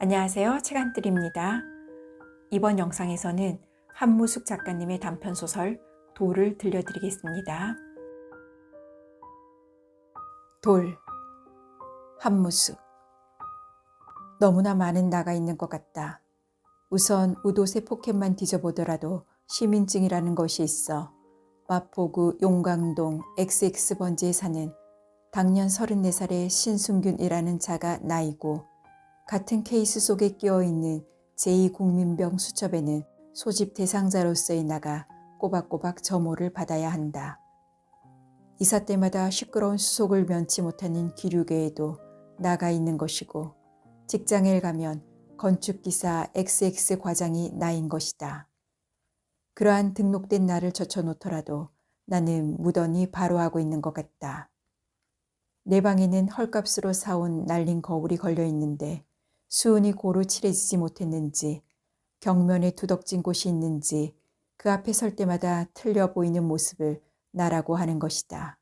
안녕하세요. 책안뜰입니다. 이번 영상에서는 한무숙 작가님의 단편소설 돌을 들려드리겠습니다. 돌, 한무숙. 너무나 많은 나가 있는 것 같다. 우선 우도새 포켓만 뒤져보더라도 시민증이라는 것이 있어 마포구 용강동 XX번지에 사는 당년 34살의 신순균이라는 자가 나이고, 같은 케이스 속에 끼어있는 제2국민병 수첩에는 소집 대상자로서의 나가 꼬박꼬박 점호를 받아야 한다. 이사 때마다 시끄러운 수속을 면치 못하는 기류계에도 나가 있는 것이고, 직장에 가면 건축기사 XX 과장이 나인 것이다. 그러한 등록된 나를 젖혀놓더라도 나는 무던히 바로하고 있는 것 같다. 내 방에는 헐값으로 사온 날린 거울이 걸려 있는데 수은이 고루 칠해지지 못했는지, 경면에 두덕진 곳이 있는지 그 앞에 설 때마다 틀려 보이는 모습을 나라고 하는 것이다.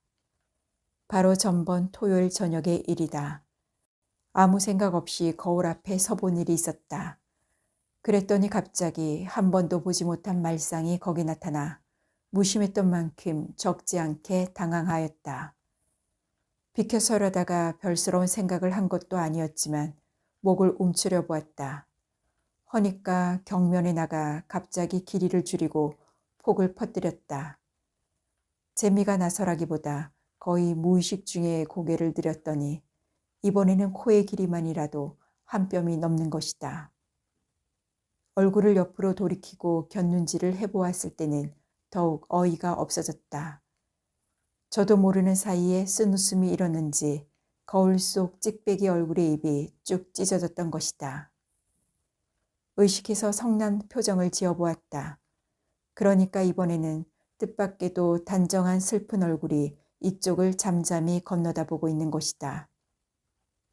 바로 전번 토요일 저녁의 일이다. 아무 생각 없이 거울 앞에 서본 일이 있었다. 그랬더니 갑자기 한 번도 보지 못한 말상이 거기 나타나 무심했던 만큼 적지 않게 당황하였다. 비켜서려다가 별스러운 생각을 한 것도 아니었지만 목을 움츠려 보았다. 허니까 경면에 나가 갑자기 길이를 줄이고 폭을 퍼뜨렸다. 재미가 나서라기보다 거의 무의식 중에 고개를 들였더니 이번에는 코의 길이만이라도 한 뼘이 넘는 것이다. 얼굴을 옆으로 돌이키고 곁눈질을 해보았을 때는 더욱 어이가 없어졌다. 저도 모르는 사이에 쓴웃음이 일었는지 거울 속 찍배기 얼굴의 입이 쭉 찢어졌던 것이다. 의식해서 성난 표정을 지어보았다. 그러니까 이번에는 뜻밖에도 단정한 슬픈 얼굴이 이쪽을 잠잠히 건너다보고 있는 것이다.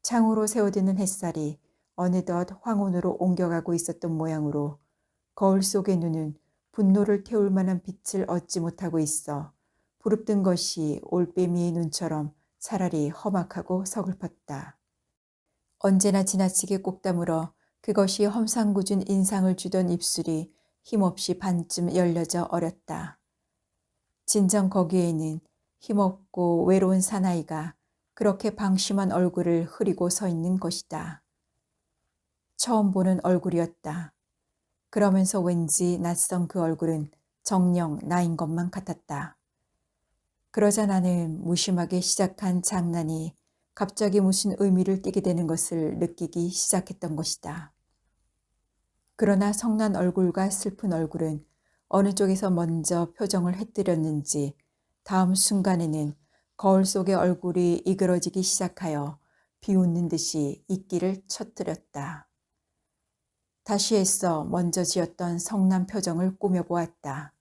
창으로 새어드는 햇살이 어느덧 황혼으로 옮겨가고 있었던 모양으로 거울 속의 눈은 분노를 태울 만한 빛을 얻지 못하고 있어 부릅뜬 것이 올빼미의 눈처럼 차라리 험악하고 서글펐다. 언제나 지나치게 꼭 다물어 그것이 험상궂은 인상을 주던 입술이 힘없이 반쯤 열려져 어렸다. 진정 거기에는 힘없고 외로운 사나이가 그렇게 방심한 얼굴을 흐리고 서 있는 것이다. 처음 보는 얼굴이었다. 그러면서 왠지 낯선 그 얼굴은 정녕 나인 것만 같았다. 그러자 나는 무심하게 시작한 장난이 갑자기 무슨 의미를 띠게 되는 것을 느끼기 시작했던 것이다. 그러나 성난 얼굴과 슬픈 얼굴은 어느 쪽에서 먼저 표정을 해뜨렸는지 다음 순간에는 거울 속의 얼굴이 이그러지기 시작하여 비웃는 듯이 이끼를 쳐뜨렸다. 다시 애써 먼저 지었던 성난 표정을 꾸며보았다.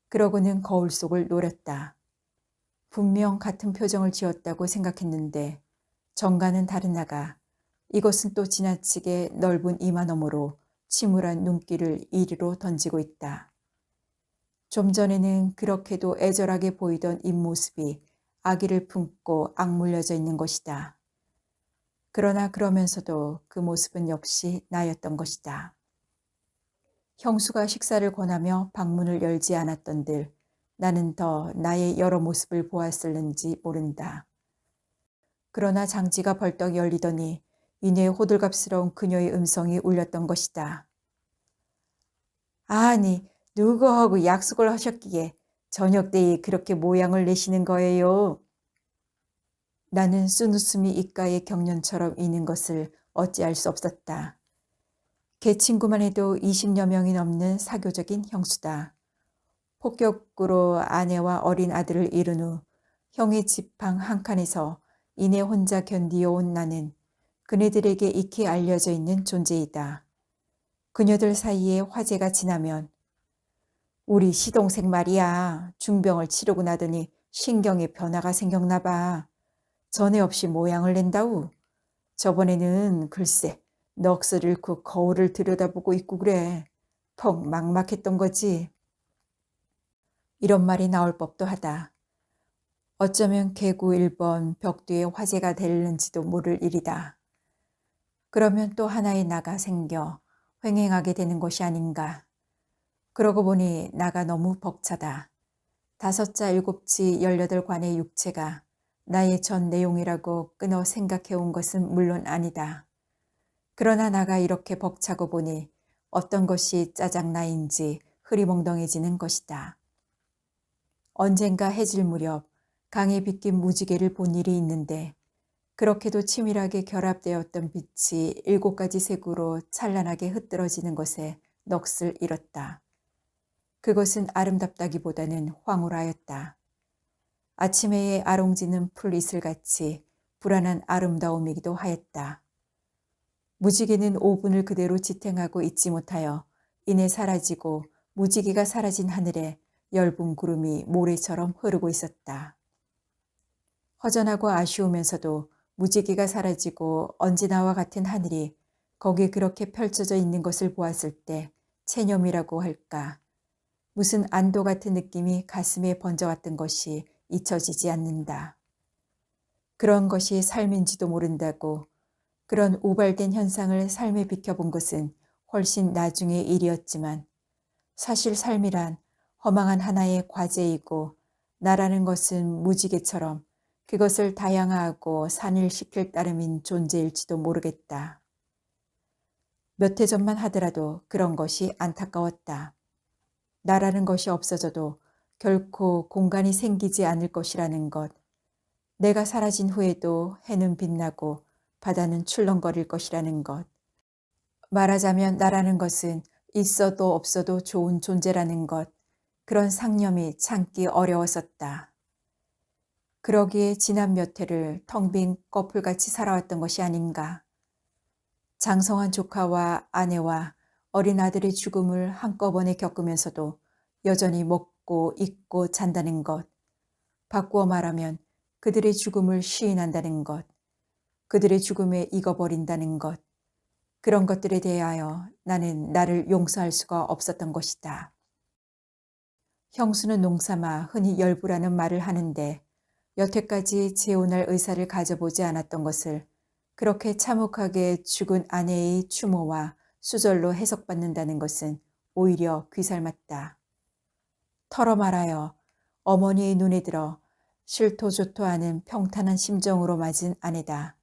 그러고는 거울 속을 노렸다. 분명 같은 표정을 지었다고 생각했는데 정과는 다른 나가 이것은 또 지나치게 넓은 이마 너머로 침울한 눈길을 이리로 던지고 있다. 좀 전에는 그렇게도 애절하게 보이던 입모습이 아기를 품고 악물려져 있는 것이다. 그러나 그러면서도 그 모습은 역시 나였던 것이다. 형수가 식사를 권하며 방문을 열지 않았던들 나는 더 나의 여러 모습을 보았을는지 모른다. 그러나 장지가 벌떡 열리더니 이내 호들갑스러운 그녀의 음성이 울렸던 것이다. 아니, 누구하고 약속을 하셨기에 저녁 때에 그렇게 모양을 내시는 거예요. 나는 쓴웃음이 입가에 경련처럼 이는 것을 어찌할 수 없었다. 걔 친구만 해도 20여 명이 넘는 사교적인 형수다. 폭격으로 아내와 어린 아들을 잃은 후 형의 지팡 한 칸에서 이내 혼자 견디어온 나는 그네들에게 익히 알려져 있는 존재이다. 그녀들 사이에 화제가 지나면 우리 시동생 말이야. 중병을 치르고 나더니 신경에 변화가 생겼나 봐. 전에 없이 모양을 낸다우. 저번에는 글쎄 넋을 잃고 거울을 들여다보고 있고 그래. 턱 막막했던 거지. 이런 말이 나올 법도 하다. 어쩌면 개구 1번 벽 뒤에 화제가 될는지도 모를 일이다. 그러면 또 하나의 나가 생겨 횡행하게 되는 것이 아닌가. 그러고 보니 나가 너무 벅차다. 5자 7지 18관의 육체가 나의 전 내용이라고 끊어 생각해 온 것은 물론 아니다. 그러나 나가 이렇게 벅차고 보니 어떤 것이 짜장나인지 흐리멍덩해지는 것이다. 언젠가 해질 무렵 강에 빗긴 무지개를 본 일이 있는데 그렇게도 치밀하게 결합되었던 빛이 7가지 색으로 찬란하게 흩어지는 것에 넋을 잃었다. 그것은 아름답다기보다는 황홀하였다. 아침해에 아롱지는 풀이슬같이 불안한 아름다움이기도 하였다. 무지개는 5분을 그대로 지탱하고 있지 못하여 이내 사라지고 무지개가 사라진 하늘에 엷은 구름이 모래처럼 흐르고 있었다. 허전하고 아쉬우면서도 무지개가 사라지고 언제나와 같은 하늘이 거기에 그렇게 펼쳐져 있는 것을 보았을 때 체념이라고 할까. 무슨 안도 같은 느낌이 가슴에 번져왔던 것이 잊혀지지 않는다. 그런 것이 삶인지도 모른다고 그런 우발된 현상을 삶에 비켜본 것은 훨씬 나중의 일이었지만 사실 삶이란 허망한 하나의 과제이고 나라는 것은 무지개처럼 그것을 다양화하고 산일시킬 따름인 존재일지도 모르겠다. 몇 해 전만 하더라도 그런 것이 안타까웠다. 나라는 것이 없어져도 결코 공간이 생기지 않을 것이라는 것. 내가 사라진 후에도 해는 빛나고 바다는 출렁거릴 것이라는 것. 말하자면 나라는 것은 있어도 없어도 좋은 존재라는 것. 그런 상념이 참기 어려웠었다. 그러기에 지난 몇 해를 텅 빈 꺼풀같이 살아왔던 것이 아닌가. 장성한 조카와 아내와 어린 아들의 죽음을 한꺼번에 겪으면서도 여전히 먹고 입고 잔다는 것. 바꾸어 말하면 그들의 죽음을 시인한다는 것. 그들의 죽음에 익어버린다는 것. 그런 것들에 대하여 나는 나를 용서할 수가 없었던 것이다. 형수는 농삼아 흔히 열부라는 말을 하는데 여태까지 재혼할 의사를 가져보지 않았던 것을 그렇게 참혹하게 죽은 아내의 추모와 수절로 해석받는다는 것은 오히려 귀살맞다. 털어 말하여 어머니의 눈에 들어 실토조토하는 평탄한 심정으로 맞은 아내다.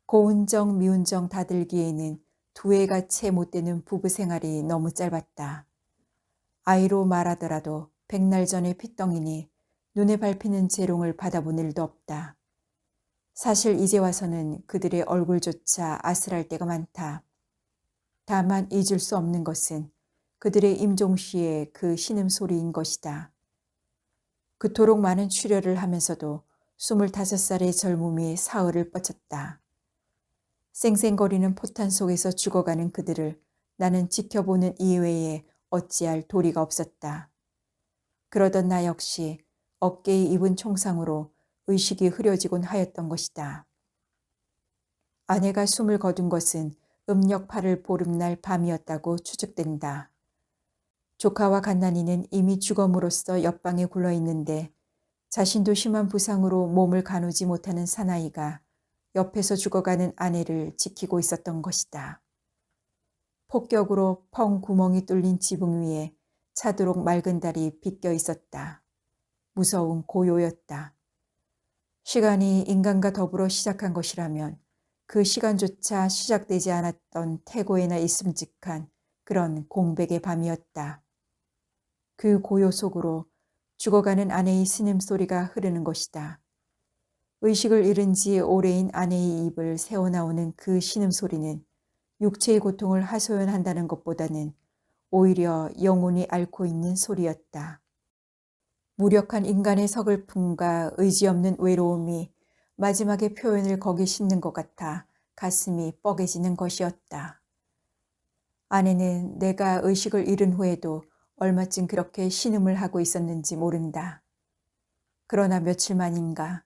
고운정 미운정 다들기에는 두 해가 채 못 되는 부부 생활이 너무 짧았다. 아이로 말하더라도 100날 전의 핏덩이니 눈에 밟히는 재롱을 받아본 일도 없다. 사실 이제 와서는 그들의 얼굴조차 아슬할 때가 많다. 다만 잊을 수 없는 것은 그들의 임종시의 그 신음소리인 것이다. 그토록 많은 출혈을 하면서도 25살의 젊음이 사흘을 뻗쳤다. 쌩쌩거리는 포탄 속에서 죽어가는 그들을 나는 지켜보는 이외에 어찌할 도리가 없었다. 그러던 나 역시 어깨에 입은 총상으로 의식이 흐려지곤 하였던 것이다. 아내가 숨을 거둔 것은 음력 8일 보름날 밤이었다고 추측된다. 조카와 갓난이는 이미 죽음으로써 옆방에 굴러 있는데 자신도 심한 부상으로 몸을 가누지 못하는 사나이가 옆에서 죽어가는 아내를 지키고 있었던 것이다. 폭격으로 펑 구멍이 뚫린 지붕 위에 차도록 맑은 달이 빗겨 있었다. 무서운 고요였다. 시간이 인간과 더불어 시작한 것이라면 그 시간조차 시작되지 않았던 태고에나 있음직한 그런 공백의 밤이었다. 그 고요 속으로 죽어가는 아내의 신음소리가 흐르는 것이다. 의식을 잃은 지 오래인 아내의 입을 새어나오는 그 신음소리는 육체의 고통을 하소연한다는 것보다는 오히려 영혼이 앓고 있는 소리였다. 무력한 인간의 서글픔과 의지 없는 외로움이 마지막에 표현을 거기 싣는 것 같아 가슴이 뻐개지는 것이었다. 아내는 내가 의식을 잃은 후에도 얼마쯤 그렇게 신음을 하고 있었는지 모른다. 그러나 며칠 만인가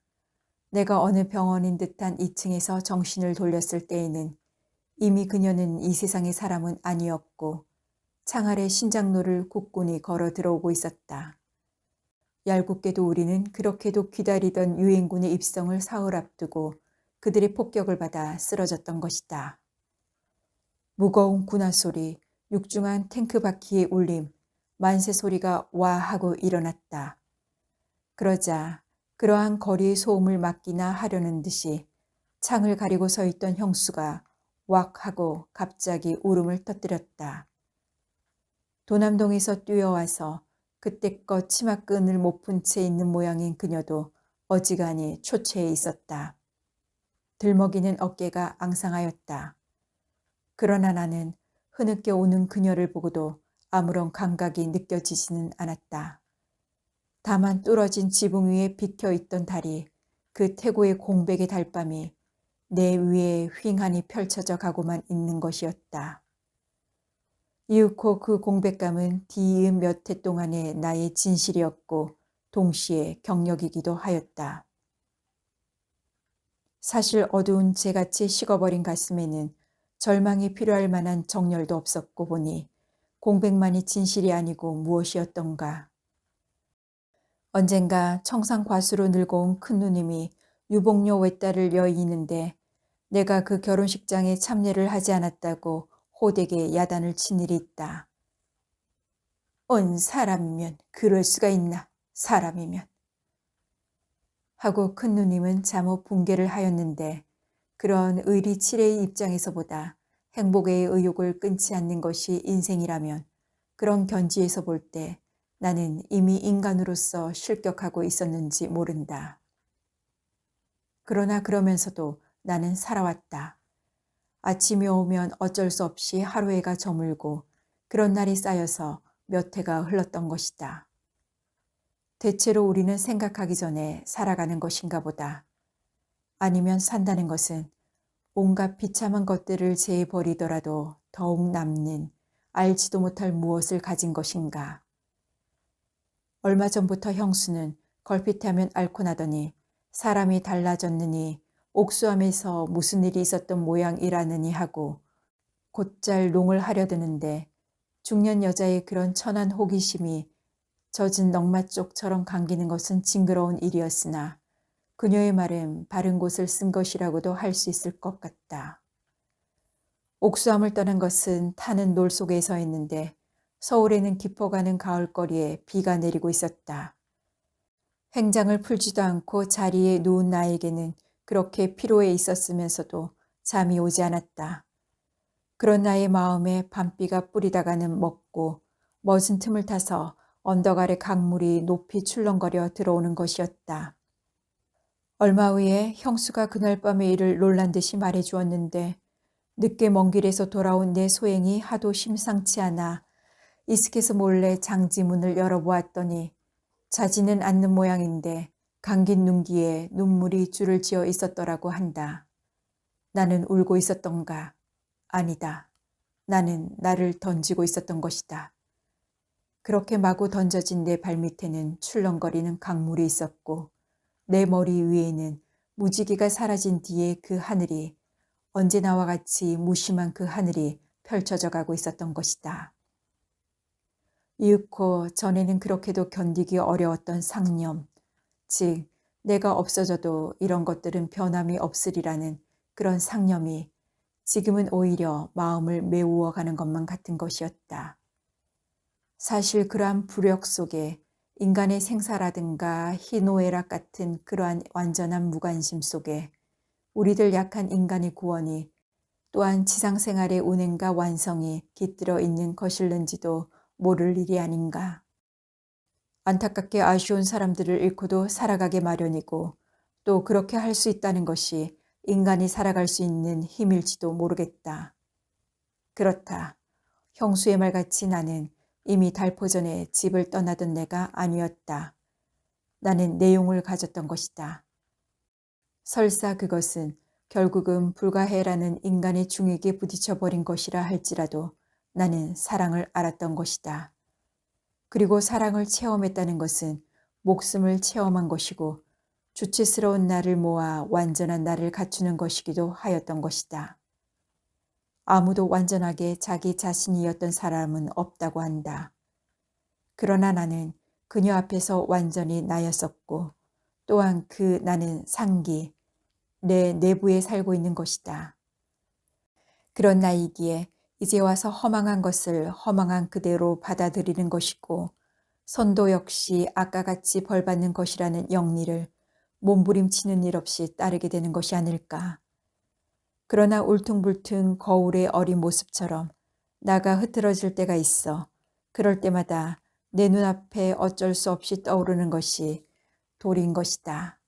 내가 어느 병원인 듯한 2층에서 정신을 돌렸을 때에는 이미 그녀는 이 세상의 사람은 아니었고 창 아래 신장로를 굳건히 걸어 들어오고 있었다. 얄궂게도 우리는 그렇게도 기다리던 유엔군의 입성을 사흘 앞두고 그들의 폭격을 받아 쓰러졌던 것이다. 무거운 군화 소리, 육중한 탱크 바퀴의 울림, 만세 소리가 와 하고 일어났다. 그러자 그러한 거리의 소음을 막기나 하려는 듯이 창을 가리고 서 있던 형수가 왁 하고 갑자기 울음을 터뜨렸다. 도남동에서 뛰어와서 그때껏 치마끈을 못 푼 채 있는 모양인 그녀도 어지간히 초췌해 있었다. 들먹이는 어깨가 앙상하였다. 그러나 나는 흐느껴 오는 그녀를 보고도 아무런 감각이 느껴지지는 않았다. 다만 뚫어진 지붕 위에 비켜있던 달이, 그 태고의 공백의 달밤이 내 위에 휑하니 펼쳐져 가고만 있는 것이었다. 이윽고 그 공백감은 뒤이은 몇 해 동안의 나의 진실이었고 동시에 경력이기도 하였다. 사실 어두운 재같이 식어버린 가슴에는 절망이 필요할 만한 정열도 없었고 보니 공백만이 진실이 아니고 무엇이었던가. 언젠가 청산과수로 늙어온 큰누님이 유복녀 외딸을 여의는데 내가 그 결혼식장에 참여를 하지 않았다고 호되게 야단을 친 일이 있다. 사람이면 그럴 수가 있나, 사람이면. 하고 큰누님은 잠옷 붕괴를 하였는데 그런 의리 칠해의 입장에서보다 행복의 의욕을 끊지 않는 것이 인생이라면 그런 견지에서 볼 때 나는 이미 인간으로서 실격하고 있었는지 모른다. 그러나 그러면서도 나는 살아왔다. 아침이 오면 어쩔 수 없이 하루해가 저물고 그런 날이 쌓여서 몇 해가 흘렀던 것이다. 대체로 우리는 생각하기 전에 살아가는 것인가 보다. 아니면 산다는 것은 온갖 비참한 것들을 제해버리더라도 더욱 남는 알지도 못할 무엇을 가진 것인가. 얼마 전부터 형수는 걸핏하면 앓고 나더니 사람이 달라졌느니 옥수함에서 무슨 일이 있었던 모양이라느니 하고 곧잘 농을 하려 드는데 중년 여자의 그런 천한 호기심이 젖은 넝마쪽처럼 감기는 것은 징그러운 일이었으나 그녀의 말은 바른 곳을 쓴 것이라고도 할 수 있을 것 같다. 옥수함을 떠난 것은 타는 놀 속에 서 있는데 서울에는 깊어가는 가을거리에 비가 내리고 있었다. 행장을 풀지도 않고 자리에 누운 나에게는 그렇게 피로해 있었으면서도 잠이 오지 않았다. 그런 나의 마음에 밤비가 뿌리다가는 먹고 멋은 틈을 타서 언덕 아래 강물이 높이 출렁거려 들어오는 것이었다. 얼마 후에 형수가 그날 밤의 일을 놀란 듯이 말해 주었는데 늦게 먼 길에서 돌아온 내 소행이 하도 심상치 않아 이스케서 몰래 장지문을 열어보았더니 자지는 않는 모양인데 감긴 눈기에 눈물이 줄을 지어 있었더라고 한다. 나는 울고 있었던가? 아니다. 나는 나를 던지고 있었던 것이다. 그렇게 마구 던져진 내 발밑에는 출렁거리는 강물이 있었고 내 머리 위에는 무지개가 사라진 뒤에 그 하늘이 언제나와 같이 무심한 그 하늘이 펼쳐져 가고 있었던 것이다. 이윽고 전에는 그렇게도 견디기 어려웠던 상념, 즉 내가 없어져도 이런 것들은 변함이 없으리라는 그런 상념이 지금은 오히려 마음을 메우어 가는 것만 같은 것이었다. 사실 그러한 불력 속에 인간의 생사라든가 희노애락 같은 그러한 완전한 무관심 속에 우리들 약한 인간의 구원이 또한 지상생활의 운행과 완성이 깃들어 있는 것일는지도 모를 일이 아닌가. 안타깝게 아쉬운 사람들을 잃고도 살아가게 마련이고 또 그렇게 할 수 있다는 것이 인간이 살아갈 수 있는 힘일지도 모르겠다. 그렇다. 형수의 말같이 나는 이미 달포전에 집을 떠나던 내가 아니었다. 나는 내용을 가졌던 것이다. 설사 그것은 결국은 불가해라는 인간의 중익에 부딪혀버린 것이라 할지라도 나는 사랑을 알았던 것이다. 그리고 사랑을 체험했다는 것은 목숨을 체험한 것이고 주체스러운 나를 모아 완전한 나를 갖추는 것이기도 하였던 것이다. 아무도 완전하게 자기 자신이었던 사람은 없다고 한다. 그러나 나는 그녀 앞에서 완전히 나였었고 또한 그 나는 상기, 내 내부에 살고 있는 것이다. 그런 나이기에 이제 와서 허망한 것을 허망한 그대로 받아들이는 것이고 선도 역시 아까 같이 벌받는 것이라는 영리를 몸부림치는 일 없이 따르게 되는 것이 아닐까. 그러나 울퉁불퉁 거울의 어린 모습처럼 나가 흐트러질 때가 있어. 그럴 때마다 내 눈앞에 어쩔 수 없이 떠오르는 것이 돌인 것이다.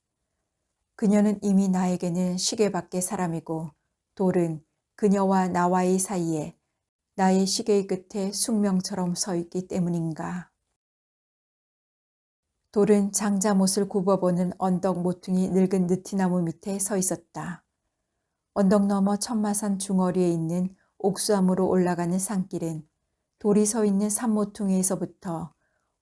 그녀는 이미 나에게는 시계 밖의 사람이고 돌은 그녀와 나와의 사이에 나의 시계의 끝에 숙명처럼 서 있기 때문인가. 돌은 장자못을 굽어보는 언덕 모퉁이 늙은 느티나무 밑에 서 있었다. 언덕 너머 천마산 중어리에 있는 옥수암으로 올라가는 산길은 돌이 서 있는 산모퉁이에서부터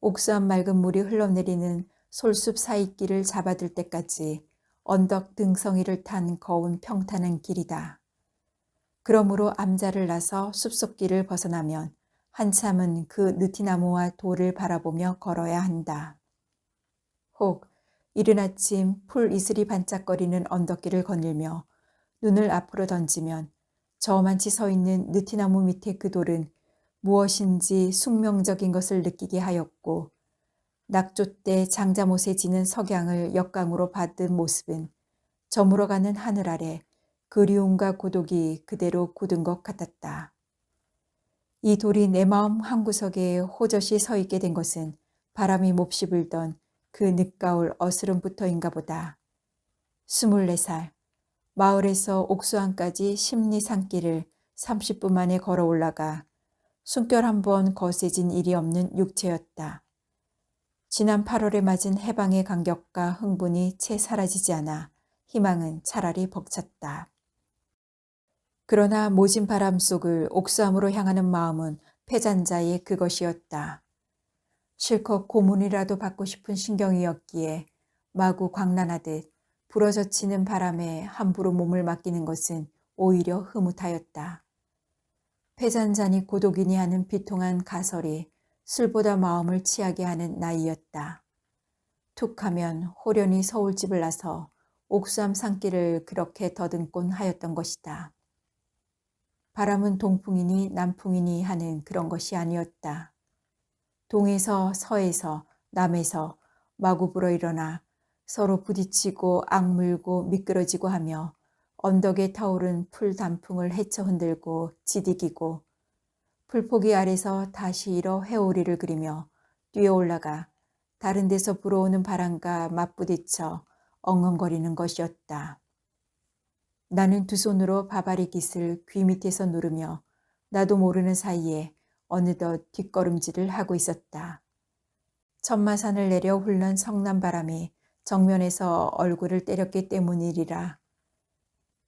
옥수암 맑은 물이 흘러내리는 솔숲 사이길을 잡아들 때까지 언덕 등성이를 탄 거운 평탄한 길이다. 그러므로 암자를 나서 숲속길을 벗어나면 한참은 그 느티나무와 돌을 바라보며 걸어야 한다. 혹 이른 아침 풀 이슬이 반짝거리는 언덕길을 거닐며 눈을 앞으로 던지면 저만치 서 있는 느티나무 밑의 그 돌은 무엇인지 숙명적인 것을 느끼게 하였고 낙조 때 장자못에 지는 석양을 역광으로 받은 모습은 저물어가는 하늘 아래 그리움과 고독이 그대로 굳은 것 같았다. 이 돌이 내 마음 한구석에 호젓이 서 있게 된 것은 바람이 몹시 불던 그 늦가을 어스름부터인가 보다. 24살, 마을에서 옥수암까지 심리 산길을 30분 만에 걸어 올라가 숨결 한번 거세진 일이 없는 육체였다. 지난 8월에 맞은 해방의 감격과 흥분이 채 사라지지 않아 희망은 차라리 벅찼다. 그러나 모진 바람 속을 옥수암으로 향하는 마음은 패잔자의 그것이었다. 실컷 고문이라도 받고 싶은 신경이었기에 마구 광란하듯 부러져치는 바람에 함부로 몸을 맡기는 것은 오히려 흐뭇하였다. 패잔자니 고독이니 하는 비통한 가설이 술보다 마음을 취하게 하는 나이였다. 툭하면 호련히 서울집을 나서 옥수암 산길을 그렇게 더듬곤 하였던 것이다. 바람은 동풍이니 남풍이니 하는 그런 것이 아니었다. 동에서 서에서 남에서 마구 불어일어나 서로 부딪히고 악물고 미끄러지고 하며 언덕에 타오른 풀 단풍을 헤쳐 흔들고 지디기고 풀포기 아래서 다시 일어 회오리를 그리며 뛰어올라가 다른 데서 불어오는 바람과 맞부딪혀 엉엉거리는 것이었다. 나는 두 손으로 바바리 깃을 귀 밑에서 누르며 나도 모르는 사이에 어느덧 뒷걸음질을 하고 있었다. 천마산을 내려 훑는 성남바람이 정면에서 얼굴을 때렸기 때문이리라.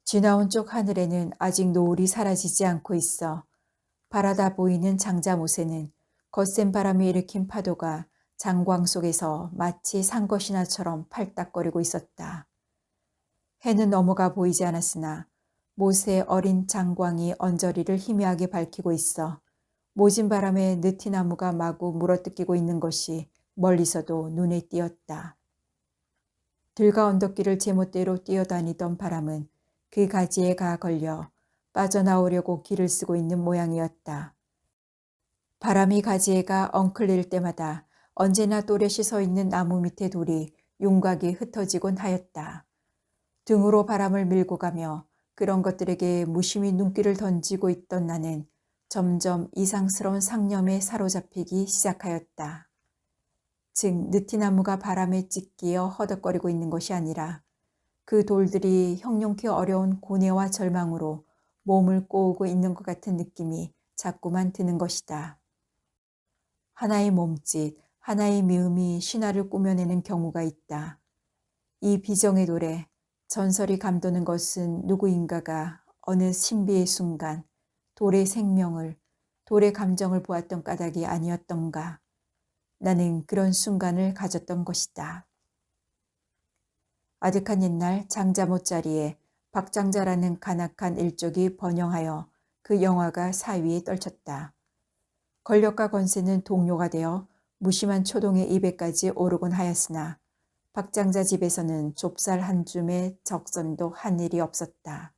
쥐나온 쪽 하늘에는 아직 노을이 사라지지 않고 있어 바라다 보이는 장자못에는 거센 바람이 일으킨 파도가 장광 속에서 마치 산것이나처럼 팔딱거리고 있었다. 해는 넘어가 보이지 않았으나 못의 어린 장광이 언저리를 희미하게 밝히고 있어 모진 바람에 느티나무가 마구 물어뜯기고 있는 것이 멀리서도 눈에 띄었다. 들과 언덕길을 제멋대로 뛰어다니던 바람은 그 가지에 가 걸려 빠져나오려고 길을 쓰고 있는 모양이었다. 바람이 가지에 가 엉클릴 때마다 언제나 또렷이 서 있는 나무 밑의 돌이 윤곽이 흩어지곤 하였다. 등으로 바람을 밀고 가며 그런 것들에게 무심히 눈길을 던지고 있던 나는 점점 이상스러운 상념에 사로잡히기 시작하였다. 즉 느티나무가 바람에 찢기어 허덕거리고 있는 것이 아니라 그 돌들이 형용키 어려운 고뇌와 절망으로 몸을 꼬우고 있는 것 같은 느낌이 자꾸만 드는 것이다. 하나의 몸짓, 하나의 미음이 신화를 꾸며내는 경우가 있다. 이 비정의 돌에 전설이 감도는 것은 누구인가가 어느 신비의 순간 돌의 생명을, 돌의 감정을 보았던 까닭이 아니었던가. 나는 그런 순간을 가졌던 것이다. 아득한 옛날 장자못 자리에 박장자라는 간악한 일족이 번영하여 그 영화가 사위에 떨쳤다. 권력과 권세는 동료가 되어 무심한 초동의 입에까지 오르곤 하였으나 박장자 집에서는 좁쌀 한 줌의 적선도 한 일이 없었다.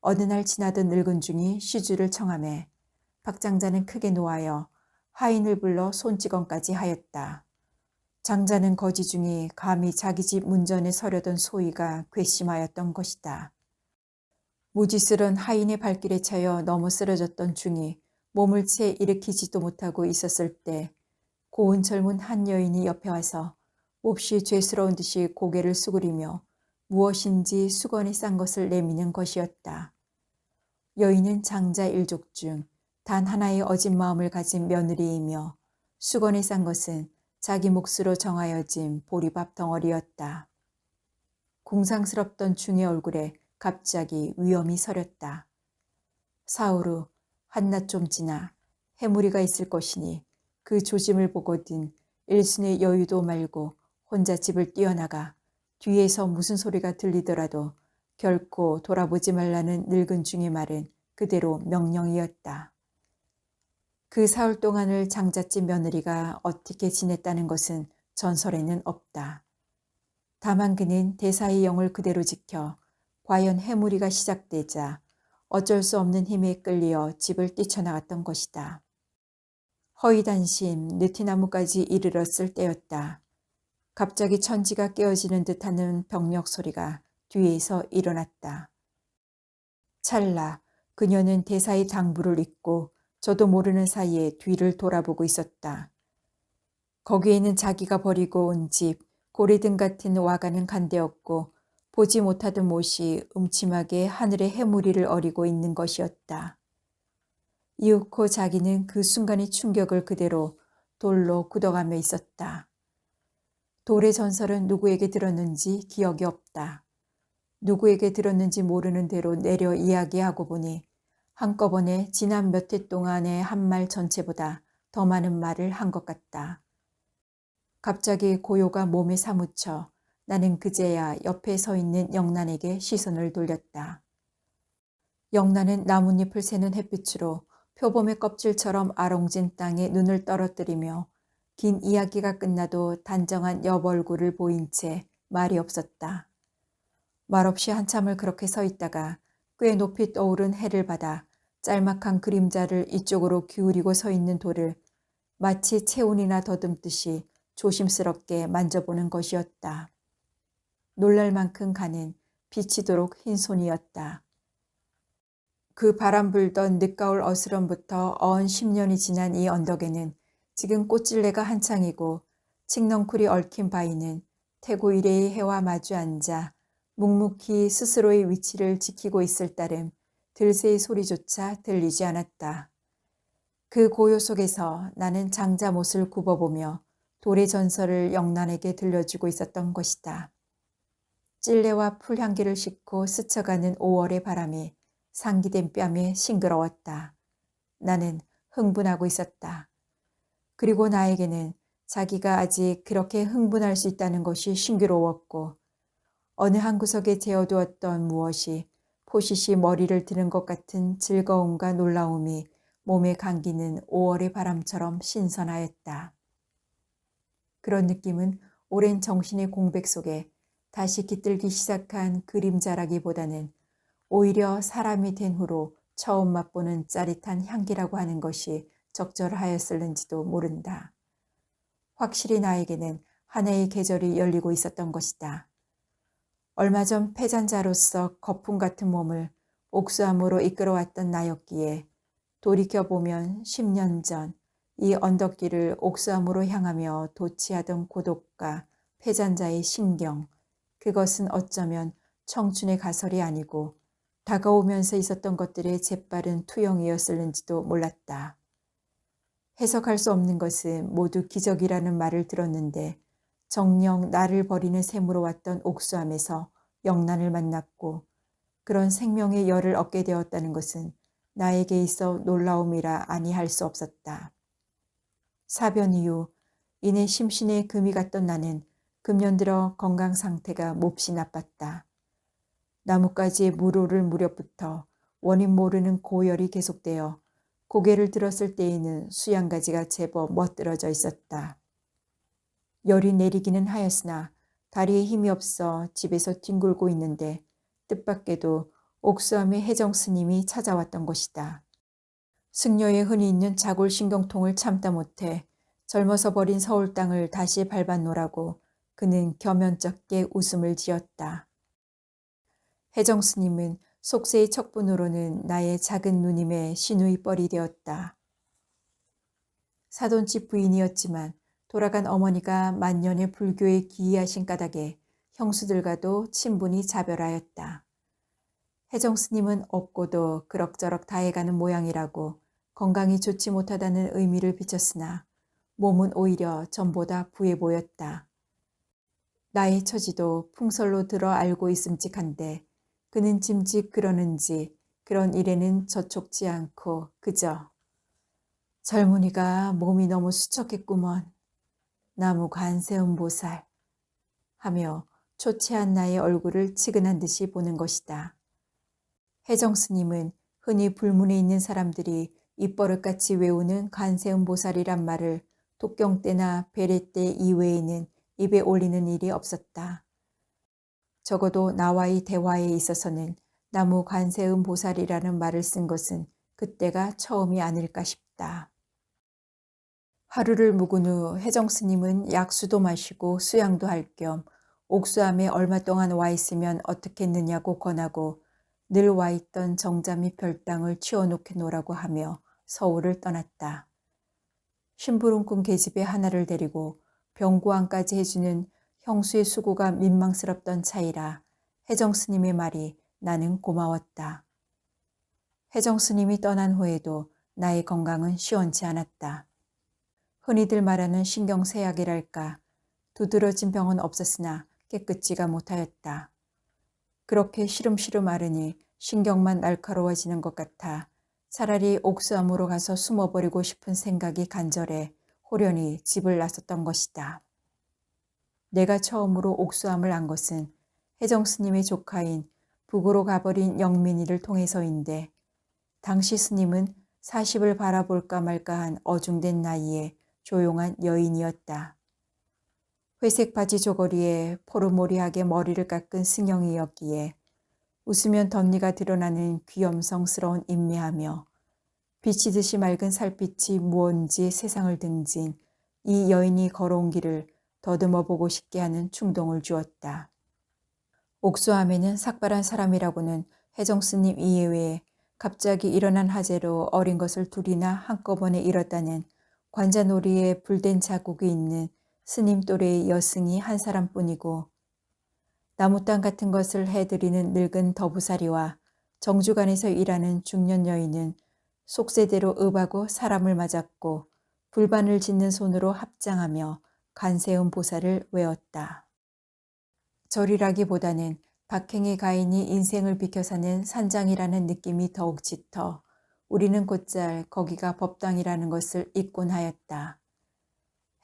어느 날 지나던 늙은 중이 시주를 청하매 박장자는 크게 노하여 하인을 불러 손찌검까지 하였다. 장자는 거지 중이 감히 자기 집 문전에 서려던 소위가 괘씸하였던 것이다. 무지스런 하인의 발길에 차여 넘어 쓰러졌던 중이 몸을 채 일으키지도 못하고 있었을 때 고운 젊은 한 여인이 옆에 와서 몹시 죄스러운 듯이 고개를 수그리며 무엇인지 수건에 싼 것을 내미는 것이었다. 여인은 장자 일족 중 단 하나의 어진 마음을 가진 며느리이며 수건에 싼 것은 자기 몫으로 정하여진 보리밥 덩어리였다. 궁상스럽던 중의 얼굴에 갑자기 위험이 서렸다. 사흘 후 한낮 좀 지나 해무리가 있을 것이니 그 조짐을 보거든 일순의 여유도 말고 혼자 집을 뛰어나가 뒤에서 무슨 소리가 들리더라도 결코 돌아보지 말라는 늙은 중의 말은 그대로 명령이었다. 그 사흘 동안을 장자집 며느리가 어떻게 지냈다는 것은 전설에는 없다. 다만 그는 대사의 영을 그대로 지켜 과연 해무리가 시작되자 어쩔 수 없는 힘에 끌려 집을 뛰쳐나갔던 것이다. 허위단심 느티나무까지 이르렀을 때였다. 갑자기 천지가 깨어지는 듯하는 병력 소리가 뒤에서 일어났다. 찰나 그녀는 대사의 당부를 잊고 저도 모르는 사이에 뒤를 돌아보고 있었다. 거기에는 자기가 버리고 온 집, 고래등 같은 와가는 간데없고 보지 못하던 못이 음침하게 하늘의 해무리를 어리고 있는 것이었다. 이윽고 자기는 그 순간의 충격을 그대로 돌로 굳어가며 있었다. 돌의 전설은 누구에게 들었는지 기억이 없다. 누구에게 들었는지 모르는 대로 내려 이야기하고 보니 한꺼번에 지난 몇 해 동안의 한 말 전체보다 더 많은 말을 한 것 같다. 갑자기 고요가 몸에 사무쳐 나는 그제야 옆에 서 있는 영란에게 시선을 돌렸다. 영란은 나뭇잎을 새는 햇빛으로 표범의 껍질처럼 아롱진 땅에 눈을 떨어뜨리며 긴 이야기가 끝나도 단정한 옆 얼굴을 보인 채 말이 없었다. 말없이 한참을 그렇게 서 있다가 꽤 높이 떠오른 해를 받아 짤막한 그림자를 이쪽으로 기울이고 서 있는 돌을 마치 체온이나 더듬듯이 조심스럽게 만져보는 것이었다. 놀랄 만큼 가는 비치도록 흰 손이었다. 그 바람 불던 늦가을 어스럼부터 어언 10년이 지난 이 언덕에는 지금 꽃질레가 한창이고 칡넝쿨이 얽힌 바위는 태고 이래의 해와 마주 앉아 묵묵히 스스로의 위치를 지키고 있을 따름 들새의 소리조차 들리지 않았다. 그 고요 속에서 나는 장자 못을 굽어보며 돌의 전설을 영란에게 들려주고 있었던 것이다. 찔레와 풀향기를 싣고 스쳐가는 5월의 바람이 상기된 뺨에 싱그러웠다. 나는 흥분하고 있었다. 그리고 나에게는 자기가 아직 그렇게 흥분할 수 있다는 것이 신기로웠고 어느 한 구석에 재어두었던 무엇이 포시시 머리를 드는 것 같은 즐거움과 놀라움이 몸에 감기는 5월의 바람처럼 신선하였다. 그런 느낌은 오랜 정신의 공백 속에 다시 깃들기 시작한 그림자라기보다는 오히려 사람이 된 후로 처음 맛보는 짜릿한 향기라고 하는 것이 적절하였을는지도 모른다. 확실히 나에게는 하나의 계절이 열리고 있었던 것이다. 얼마 전 패잔자로서 거품 같은 몸을 옥수암으로 이끌어왔던 나였기에 돌이켜보면 10년 전 이 언덕길을 옥수암으로 향하며 도취하던 고독과 패잔자의 신경, 그것은 어쩌면 청춘의 가설이 아니고 다가오면서 있었던 것들의 재빠른 투영이었을는지도 몰랐다. 해석할 수 없는 것은 모두 기적이라는 말을 들었는데 정녕 나를 버리는 셈으로 왔던 옥수암에서 영란을 만났고 그런 생명의 열을 얻게 되었다는 것은 나에게 있어 놀라움이라 아니할 수 없었다. 사변 이후 이내 심신에 금이 갔던 나는 금년 들어 건강 상태가 몹시 나빴다. 나뭇가지에 물 오를 무렵부터 원인 모르는 고열이 계속되어 고개를 들었을 때에는 수양가지가 제법 멋들어져 있었다. 열이 내리기는 하였으나 다리에 힘이 없어 집에서 뒹굴고 있는데 뜻밖에도 옥수함의 혜정 스님이 찾아왔던 것이다. 승려에 흔히 있는 자골신경통을 참다 못해 젊어서 버린 서울 땅을 다시 밟았노라고 그는 겸연쩍게 웃음을 지었다. 혜정 스님은 속세의 척분으로는 나의 작은 누님의 시누이 뻘이 되었다. 사돈집 부인이었지만 돌아간 어머니가 만년의 불교에 기이하신 까닭에 형수들과도 친분이 자별하였다. 혜정 스님은 없고도 그럭저럭 다해가는 모양이라고 건강이 좋지 못하다는 의미를 비쳤으나 몸은 오히려 전보다 부해 보였다. 나의 처지도 풍설로 들어 알고 있음직한데 그는 짐짓 그러는지 그런 일에는 저촉지 않고 그저 젊은이가 몸이 너무 수척했구먼. 나무 관세음 보살 하며 초췌한 나의 얼굴을 치근한 듯이 보는 것이다. 혜정 스님은 흔히 불문에 있는 사람들이 입버릇같이 외우는 관세음 보살이란 말을 독경 때나 배례 때 이외에는 입에 올리는 일이 없었다. 적어도 나와의 대화에 있어서는 나무 관세음 보살이라는 말을 쓴 것은 그때가 처음이 아닐까 싶다. 하루를 묵은 후 혜정 스님은 약수도 마시고 수양도 할 겸 옥수암에 얼마 동안 와 있으면 어떻겠느냐고 권하고 늘 와 있던 정자미 별당을 치워놓게 놓으라고 하며 서울을 떠났다. 심부름꾼 계집애 하나를 데리고 병구안까지 해주는 형수의 수고가 민망스럽던 차이라 혜정 스님의 말이 나는 고마웠다. 혜정 스님이 떠난 후에도 나의 건강은 시원치 않았다. 흔히들 말하는 신경쇠약이랄까 두드러진 병은 없었으나 깨끗지가 못하였다. 그렇게 시름시름 앓으니 신경만 날카로워지는 것 같아 차라리 옥수암으로 가서 숨어버리고 싶은 생각이 간절해 호련히 집을 나섰던 것이다. 내가 처음으로 옥수암을 안 것은 혜정 스님의 조카인 북으로 가버린 영민이를 통해서인데 당시 스님은 40을 바라볼까 말까한 어중된 나이에 조용한 여인이었다. 회색 바지 조거리에 포르모리하게 머리를 깎은 승영이었기에 웃으면 덧니가 드러나는 귀염성스러운 인매하며 비치듯이 맑은 살빛이 무언지 세상을 등진 이 여인이 걸어온 길을 더듬어 보고 싶게 하는 충동을 주었다. 옥수암에는 삭발한 사람이라고는 혜정 스님 이외에 갑자기 일어난 화재로 어린 것을 둘이나 한꺼번에 잃었다는 관자놀이에 불된 자국이 있는 스님 또래의 여승이 한 사람뿐이고 나무땅 같은 것을 해드리는 늙은 더부사리와 정주간에서 일하는 중년 여인은 속세대로 읍하고 사람을 맞았고 불반을 짓는 손으로 합장하며 관세음 보살을 외웠다. 절이라기보다는 박행의 가인이 인생을 비켜 사는 산장이라는 느낌이 더욱 짙어 우리는 곧잘 거기가 법당이라는 것을 잊곤 하였다.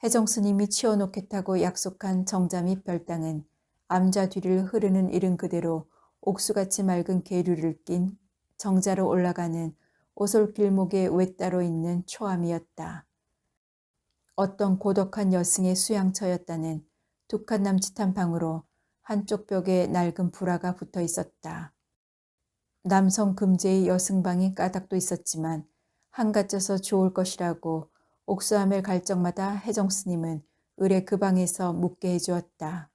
혜정 스님이 치워놓겠다고 약속한 정자 및 별당은 암자 뒤를 흐르는 이름 그대로 옥수같이 맑은 계류를 낀 정자로 올라가는 오솔길목에 외따로 있는 초암이었다. 어떤 고독한 여승의 수양처였다는 두 칸 남짓한 방으로 한쪽 벽에 낡은 불화가 붙어 있었다. 남성 금제의 여승방인 까닭도 있었지만 한갓져서 좋을 것이라고 옥수암을 갈 적마다 혜정 스님은 을에 그 방에서 묵게 해주었다.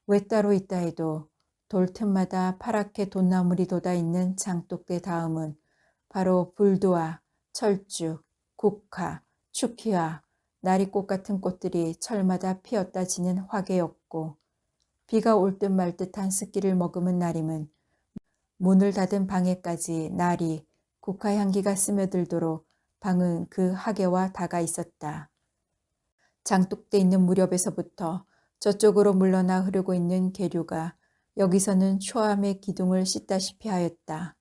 외따로 있다 해도 돌 틈마다 파랗게 돈나물이 돋아있는 장독대 다음은 바로 불두와 철쭉, 국화, 축희와 나리꽃 같은 꽃들이 철마다 피었다 지는 화개였고 비가 올 듯 말 듯한 습기를 머금은 날임은 문을 닫은 방에까지 나리, 국화 향기가 스며들도록 방은 그 하계와 다가 있었다. 장독대 있는 무렵에서부터 저쪽으로 물러나 흐르고 있는 계류가 여기서는 초암의 기둥을 씻다시피 하였다.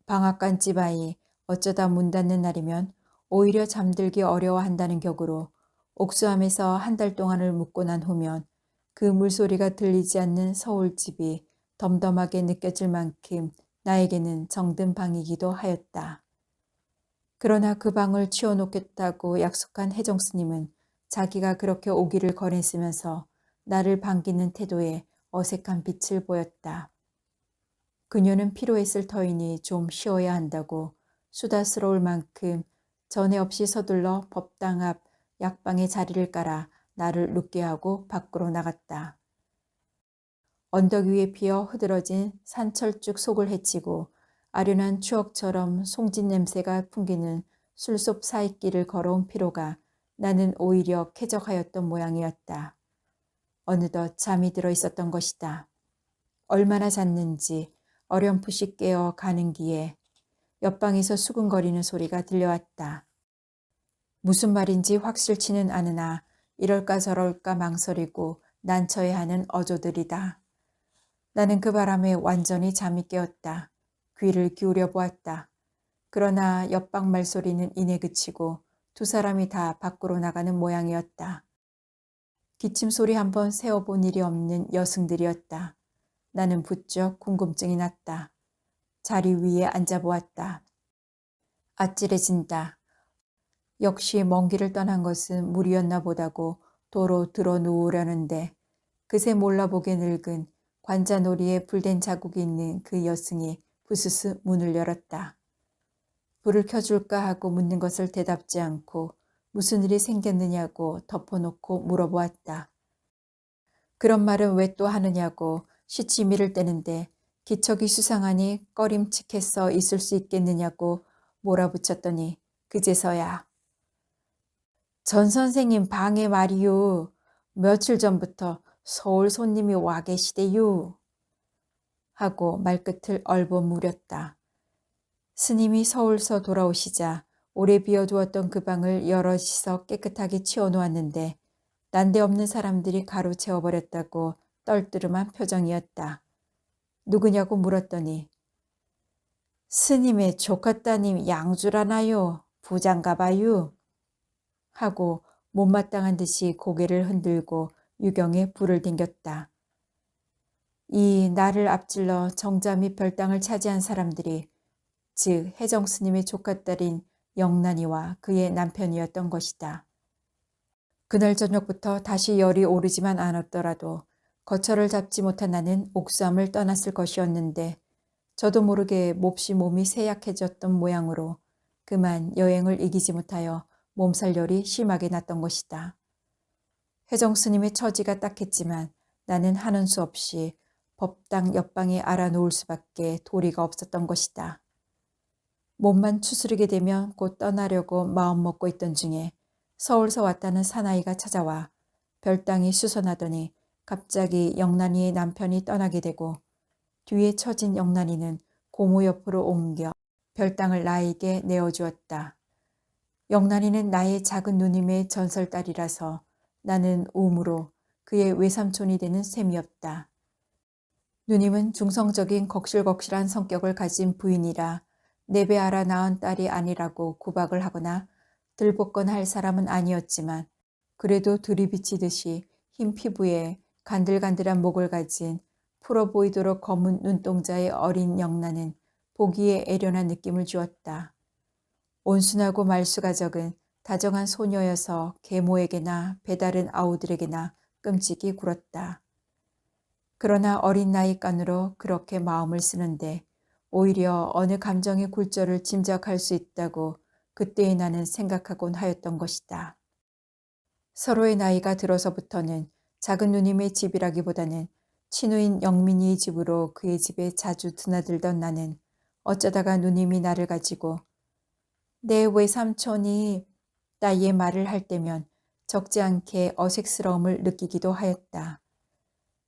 방앗간 집아이 어쩌다 문 닫는 날이면 오히려 잠들기 어려워한다는 격으로 옥수암에서 한 달 동안을 묵고 난 후면 그 물소리가 들리지 않는 서울집이 덤덤하게 느껴질 만큼 나에게는 정든 방이기도 하였다. 그러나 그 방을 치워놓겠다고 약속한 혜정 스님은 자기가 그렇게 오기를 권했으면서 나를 반기는 태도에 어색한 빛을 보였다. 그녀는 피로했을 터이니 좀 쉬어야 한다고 수다스러울 만큼 전에 없이 서둘러 법당 앞 약방에 자리를 깔아 나를 눕게 하고 밖으로 나갔다. 언덕 위에 피어 흐드러진 산철쭉 속을 헤치고 아련한 추억처럼 송진 냄새가 풍기는 술속 사이길을 걸어온 피로가 나는 오히려 쾌적하였던 모양이었다. 어느덧 잠이 들어 있었던 것이다. 얼마나 잤는지 어렴풋이 깨어 가는 기에 옆방에서 수근거리는 소리가 들려왔다. 무슨 말인지 확실치는 않으나 이럴까 저럴까 망설이고 난처해하는 어조들이다. 나는 그 바람에 완전히 잠이 깨었다. 귀를 기울여 보았다. 그러나 옆방 말소리는 이내 그치고 두 사람이 다 밖으로 나가는 모양이었다. 기침 소리 한번 세어본 일이 없는 여승들이었다. 나는 부쩍 궁금증이 났다. 자리 위에 앉아보았다. 아찔해진다. 역시 먼 길을 떠난 것은 무리였나 보다고 도로 들어 누우려는데 그새 몰라보게 늙은 관자놀이에 불된 자국이 있는 그 여승이 부스스 문을 열었다. 불을 켜줄까 하고 묻는 것을 대답지 않고 무슨 일이 생겼느냐고 덮어놓고 물어보았다. 그런 말은 왜 또 하느냐고 시치미를 떼는데 기척이 수상하니 꺼림칙해서 있을 수 있겠느냐고 몰아붙였더니 그제서야 전 선생님 방에 말이유. 며칠 전부터 서울 손님이 와 계시대유. 하고 말끝을 얼버무렸다. 스님이 서울서 돌아오시자 오래 비워두었던 그 방을 여럿이서 깨끗하게 치워놓았는데 난데없는 사람들이 가로채워버렸다고 떨뜨름한 표정이었다. 누구냐고 물었더니 스님의 조카 따님 양주라나요. 부장가봐요. 하고 못마땅한 듯이 고개를 흔들고 유경에 불을 댕겼다. 이 나를 앞질러 정자 및 별당을 차지한 사람들이 즉 혜정 스님의 조카딸인 영란이와 그의 남편이었던 것이다. 그날 저녁부터 다시 열이 오르지만 않았더라도 거처를 잡지 못한 나는 옥수함을 떠났을 것이었는데 저도 모르게 몹시 몸이 쇠약해졌던 모양으로 그만 여행을 이기지 못하여 몸살열이 심하게 났던 것이다. 혜정 스님의 처지가 딱했지만 나는 하는 수 없이 법당 옆방에 알아놓을 수밖에 도리가 없었던 것이다. 몸만 추스르게 되면 곧 떠나려고 마음먹고 있던 중에 서울서 왔다는 사나이가 찾아와 별당이 수선하더니 갑자기 영란이의 남편이 떠나게 되고 뒤에 처진 영란이는 고모 옆으로 옮겨 별당을 나에게 내어주었다. 영란이는 나의 작은 누님의 전설딸이라서 나는 우무로 그의 외삼촌이 되는 셈이었다. 누님은 중성적인 걱실걱실한 성격을 가진 부인이라 내 배 알아 낳은 딸이 아니라고 구박을 하거나 들볶거나 할 사람은 아니었지만 그래도 들이비치듯이 흰 피부에 간들간들한 목을 가진 풀어 보이도록 검은 눈동자의 어린 영란은 보기에 애련한 느낌을 주었다. 온순하고 말수가 적은 다정한 소녀여서 계모에게나 배다른 아우들에게나 끔찍이 굴었다. 그러나 어린 나이간으로 그렇게 마음을 쓰는데 오히려 어느 감정의 굴절을 짐작할 수 있다고 그때의 나는 생각하곤 하였던 것이다. 서로의 나이가 들어서부터는 작은 누님의 집이라기보다는 친누인 영민이의 집으로 그의 집에 자주 드나들던 나는 어쩌다가 누님이 나를 가지고 내 외삼촌이 따위의 말을 할 때면 적지 않게 어색스러움을 느끼기도 하였다.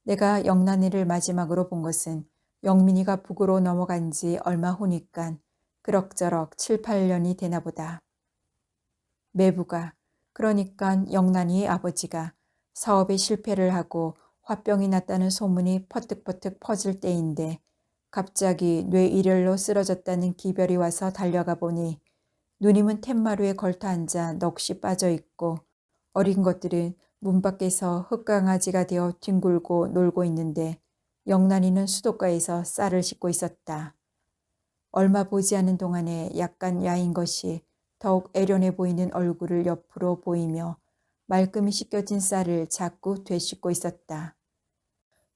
내가 영란이를 마지막으로 본 것은 영민이가 북으로 넘어간 지 얼마 후니깐 그럭저럭 7, 8년이 되나 보다. 매부가 그러니까 영란이의 아버지가 사업에 실패를 하고 화병이 났다는 소문이 퍼뜩퍼뜩 퍼질 때인데 갑자기 뇌일혈로 쓰러졌다는 기별이 와서 달려가 보니 누님은 툇마루에 걸터 앉아 넋이 빠져 있고 어린 것들은 문 밖에서 흙강아지가 되어 뒹굴고 놀고 있는데 영란이는 수도가에서 쌀을 씻고 있었다. 얼마 보지 않은 동안에 약간 야인 것이 더욱 애련해 보이는 얼굴을 옆으로 보이며 말끔히 씻겨진 쌀을 자꾸 되씹고 있었다.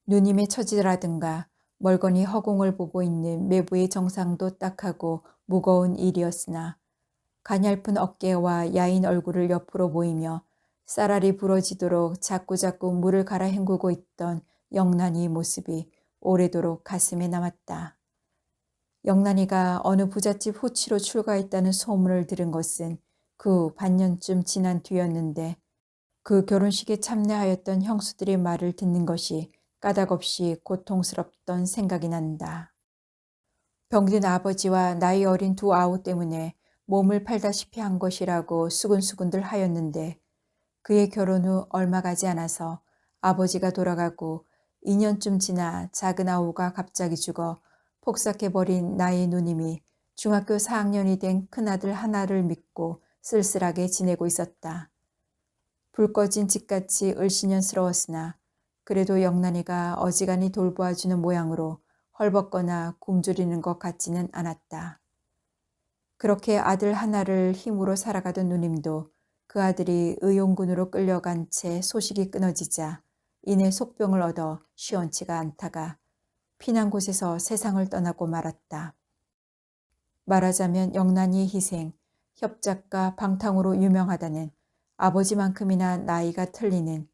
누님의 처지라든가 멀거니 허공을 보고 있는 매부의 정상도 딱하고 무거운 일이었으나 가냘픈 어깨와 야인 얼굴을 옆으로 보이며 쌀알이 부러지도록 자꾸자꾸 물을 갈아 헹구고 있던 영란이의 모습이 오래도록 가슴에 남았다. 영란이가 어느 부잣집 후치로 출가했다는 소문을 들은 것은 그 반년쯤 지난 뒤였는데 그 결혼식에 참여하였던 형수들의 말을 듣는 것이 까닭없이 고통스럽던 생각이 난다. 병든 아버지와 나이 어린 두 아우 때문에 몸을 팔다시피 한 것이라고 수군수군들 하였는데 그의 결혼 후 얼마 가지 않아서 아버지가 돌아가고 2년쯤 지나 작은 아우가 갑자기 죽어 폭삭해버린 나의 누님이 중학교 4학년이 된 큰아들 하나를 믿고 쓸쓸하게 지내고 있었다. 불 꺼진 집같이 을씨년스러웠으나 그래도 영란이가 어지간히 돌보아주는 모양으로 헐벗거나 굶주리는 것 같지는 않았다. 그렇게 아들 하나를 힘으로 살아가던 누님도 그 아들이 의용군으로 끌려간 채 소식이 끊어지자 이내 속병을 얻어 시원치가 않다가 피난 곳에서 세상을 떠나고 말았다. 말하자면 영란이의 희생, 협작과 방탕으로 유명하다는 아버지만큼이나 나이가 틀리는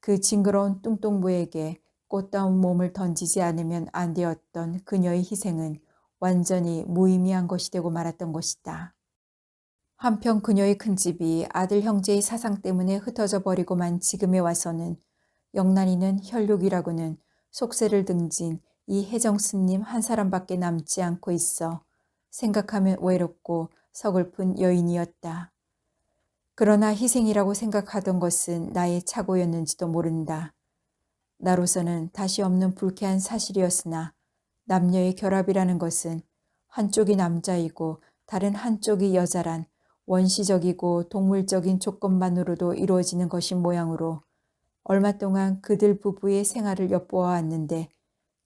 그 징그러운 뚱뚱부에게 꽃다운 몸을 던지지 않으면 안 되었던 그녀의 희생은 완전히 무의미한 것이 되고 말았던 것이다. 한편 그녀의 큰 집이 아들 형제의 사상 때문에 흩어져 버리고만 지금에 와서는 영란이는 혈육이라고는 속세를 등진 이 혜정스님 한 사람밖에 남지 않고 있어 생각하면 외롭고 서글픈 여인이었다. 그러나 희생이라고 생각하던 것은 나의 착오였는지도 모른다. 나로서는 다시 없는 불쾌한 사실이었으나 남녀의 결합이라는 것은 한쪽이 남자이고 다른 한쪽이 여자란 원시적이고 동물적인 조건만으로도 이루어지는 것인 모양으로 얼마 동안 그들 부부의 생활을 엿보아왔는데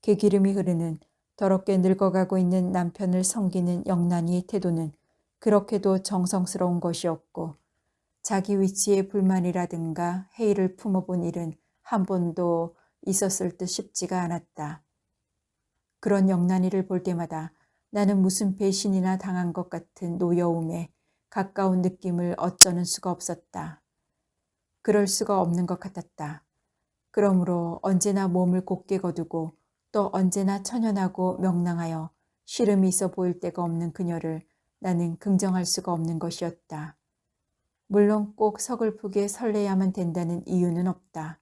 개기름이 흐르는 더럽게 늙어가고 있는 남편을 섬기는 영란이의 태도는 그렇게도 정성스러운 것이었고 자기 위치에 불만이라든가 회의를 품어본 일은 한 번도 있었을 듯 싶지가 않았다. 그런 영란이를 볼 때마다 나는 무슨 배신이나 당한 것 같은 노여움에 가까운 느낌을 어쩌는 수가 없었다. 그럴 수가 없는 것 같았다. 그러므로 언제나 몸을 곧게 거두고 또 언제나 천연하고 명랑하여 시름이 있어 보일 데가 없는 그녀를 나는 긍정할 수가 없는 것이었다. 물론 꼭 서글프게 설레야만 된다는 이유는 없다.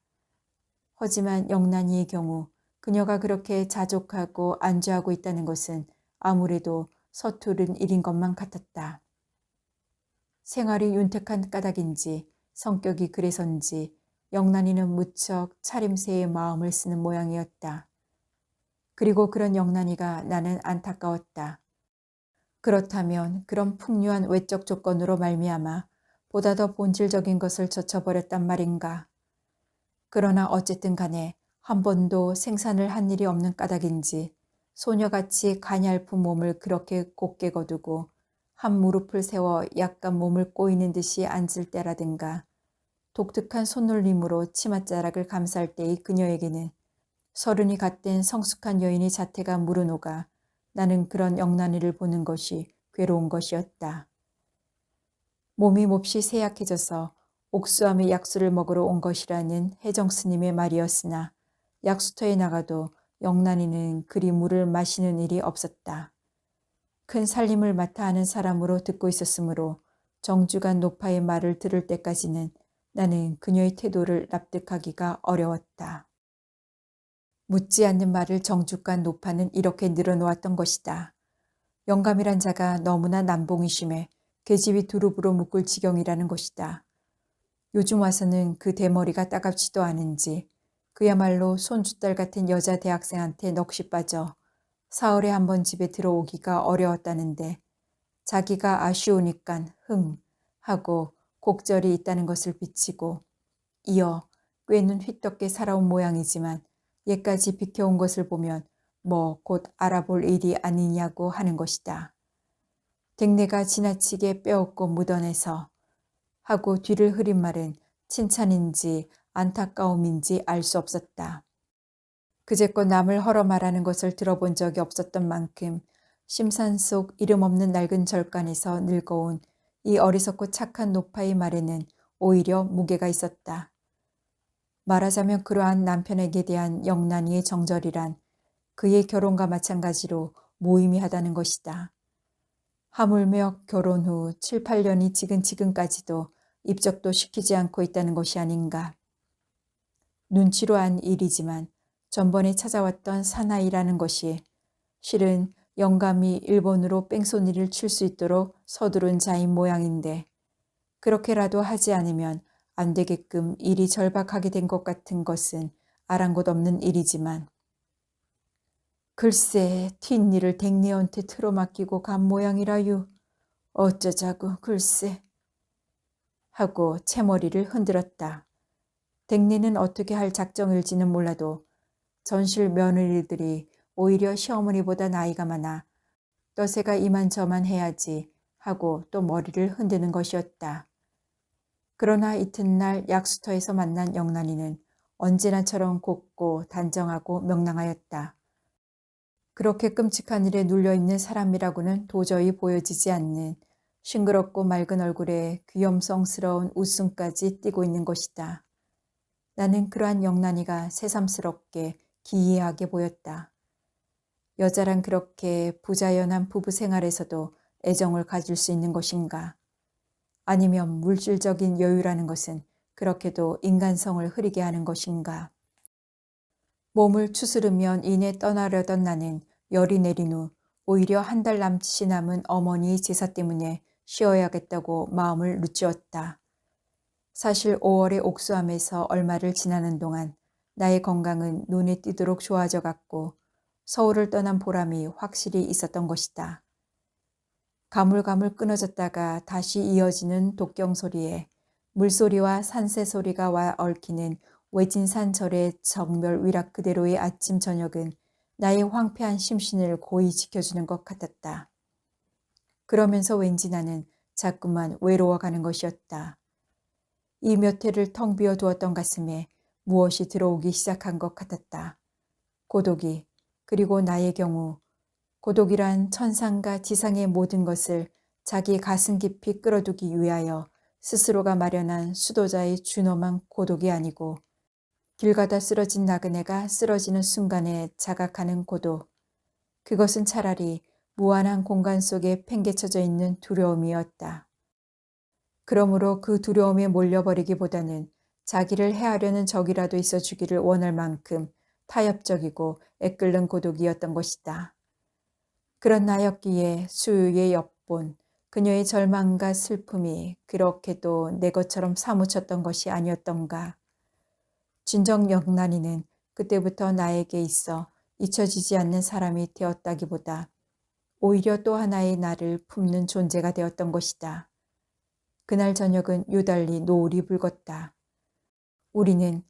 하지만 영란이의 경우 그녀가 그렇게 자족하고 안주하고 있다는 것은 아무래도 서투른 일인 것만 같았다. 생활이 윤택한 까닭인지 성격이 그래서인지 영란이는 무척 차림새의 마음을 쓰는 모양이었다. 그리고 그런 영란이가 나는 안타까웠다. 그렇다면 그런 풍요한 외적 조건으로 말미암아 보다 더 본질적인 것을 젖혀버렸단 말인가. 그러나 어쨌든 간에 한 번도 생산을 한 일이 없는 까닭인지 소녀같이 가냘픈 몸을 그렇게 곧게 거두고 한 무릎을 세워 약간 몸을 꼬이는 듯이 앉을 때라든가 독특한 손놀림으로 치맛자락을 감쌀 때의 그녀에게는 서른이 갓된 성숙한 여인의 자태가 무르녹아 나는 그런 영란이를 보는 것이 괴로운 것이었다. 몸이 몹시 쇠약해져서 옥수암의 약수를 먹으러 온 것이라는 혜정스님의 말이었으나 약수터에 나가도 영란이는 그리 물을 마시는 일이 없었다. 큰 살림을 맡아 하는 사람으로 듣고 있었으므로 정주간 노파의 말을 들을 때까지는 나는 그녀의 태도를 납득하기가 어려웠다. 묻지 않는 말을 정주간 노파는 이렇게 늘어놓았던 것이다. 영감이란 자가 너무나 남봉이 심해 계집이 두릅으로 묶을 지경이라는 것이다. 요즘 와서는 그 대머리가 따갑지도 않은지 그야말로 손주딸 같은 여자 대학생한테 넋이 빠져 사흘에 한 번 집에 들어오기가 어려웠다는데 자기가 아쉬우니깐 하고 곡절이 있다는 것을 비치고 이어 꾀는 휘떡게 살아온 모양이지만 예까지 비켜온 것을 보면 뭐 곧 알아볼 일이 아니냐고 하는 것이다. 댁내가 지나치게 빼었고 묻어내서 하고 뒤를 흐린 말은 칭찬인지 안타까움인지 알 수 없었다. 그제껏 남을 헐어 말하는 것을 들어본 적이 없었던 만큼 심산 속 이름 없는 낡은 절간에서 늙어온 이 어리석고 착한 노파의 말에는 오히려 무게가 있었다. 말하자면 그러한 남편에게 대한 영란이의 정절이란 그의 결혼과 마찬가지로 무의미하다는 것이다. 하물며 결혼 후 7, 8년이 지금까지도 입적도 시키지 않고 있다는 것이 아닌가. 눈치로 한 일이지만 전번에 찾아왔던 사나이라는 것이 실은 영감이 일본으로 뺑소니를 칠 수 있도록 서두른 자인 모양인데 그렇게라도 하지 않으면 안 되게끔 일이 절박하게 된 것 같은 것은 아랑곳 없는 일이지만 글쎄 튄일을 댕내한테 틀어맡기고 간 모양이라유. 어쩌자고 글쎄 하고 채머리를 흔들었다. 댕내는 어떻게 할 작정일지는 몰라도 전실 며느리들이 오히려 시어머니보다 나이가 많아 떠세가 이만저만 해야지 하고 또 머리를 흔드는 것이었다. 그러나 이튿날 약수터에서 만난 영란이는 언제나처럼 곱고 단정하고 명랑하였다. 그렇게 끔찍한 일에 눌려있는 사람이라고는 도저히 보여지지 않는 싱그럽고 맑은 얼굴에 귀염성스러운 웃음까지 띠고 있는 것이다. 나는 그러한 영란이가 새삼스럽게 기이하게 보였다. 여자란 그렇게 부자연한 부부 생활에서도 애정을 가질 수 있는 것인가? 아니면 물질적인 여유라는 것은 그렇게도 인간성을 흐리게 하는 것인가? 몸을 추스르면 이내 떠나려던 나는 열이 내린 후 오히려 한 달 남짓이 남은 어머니의 제사 때문에 쉬어야겠다고 마음을 누치었다. 사실 5월의 옥수함에서 얼마를 지나는 동안 나의 건강은 눈에 띄도록 좋아져 갔고 서울을 떠난 보람이 확실히 있었던 것이다. 가물가물 끊어졌다가 다시 이어지는 독경 소리에 물소리와 산새 소리가 와 얽히는 외진산절의 정멸 위락 그대로의 아침 저녁은 나의 황폐한 심신을 고이 지켜주는 것 같았다. 그러면서 왠지 나는 자꾸만 외로워가는 것이었다. 이 몇 해를 텅 비어 두었던 가슴에 무엇이 들어오기 시작한 것 같았다. 고독이, 그리고 나의 경우 고독이란 천상과 지상의 모든 것을 자기 가슴 깊이 끌어두기 위하여 스스로가 마련한 수도자의 준엄한 고독이 아니고 길 가다 쓰러진 나그네가 쓰러지는 순간에 자각하는 고독. 그것은 차라리 무한한 공간 속에 팽개쳐져 있는 두려움이었다. 그러므로 그 두려움에 몰려버리기보다는 자기를 해하려는 적이라도 있어 주기를 원할 만큼 타협적이고 애끓는 고독이었던 것이다. 그런 나였기에 수유의 엿본 그녀의 절망과 슬픔이 그렇게도 내 것처럼 사무쳤던 것이 아니었던가. 진정 영란이는 그때부터 나에게 있어 잊혀지지 않는 사람이 되었다기보다 오히려 또 하나의 나를 품는 존재가 되었던 것이다. 그날 저녁은 유달리 노을이 붉었다. 우리는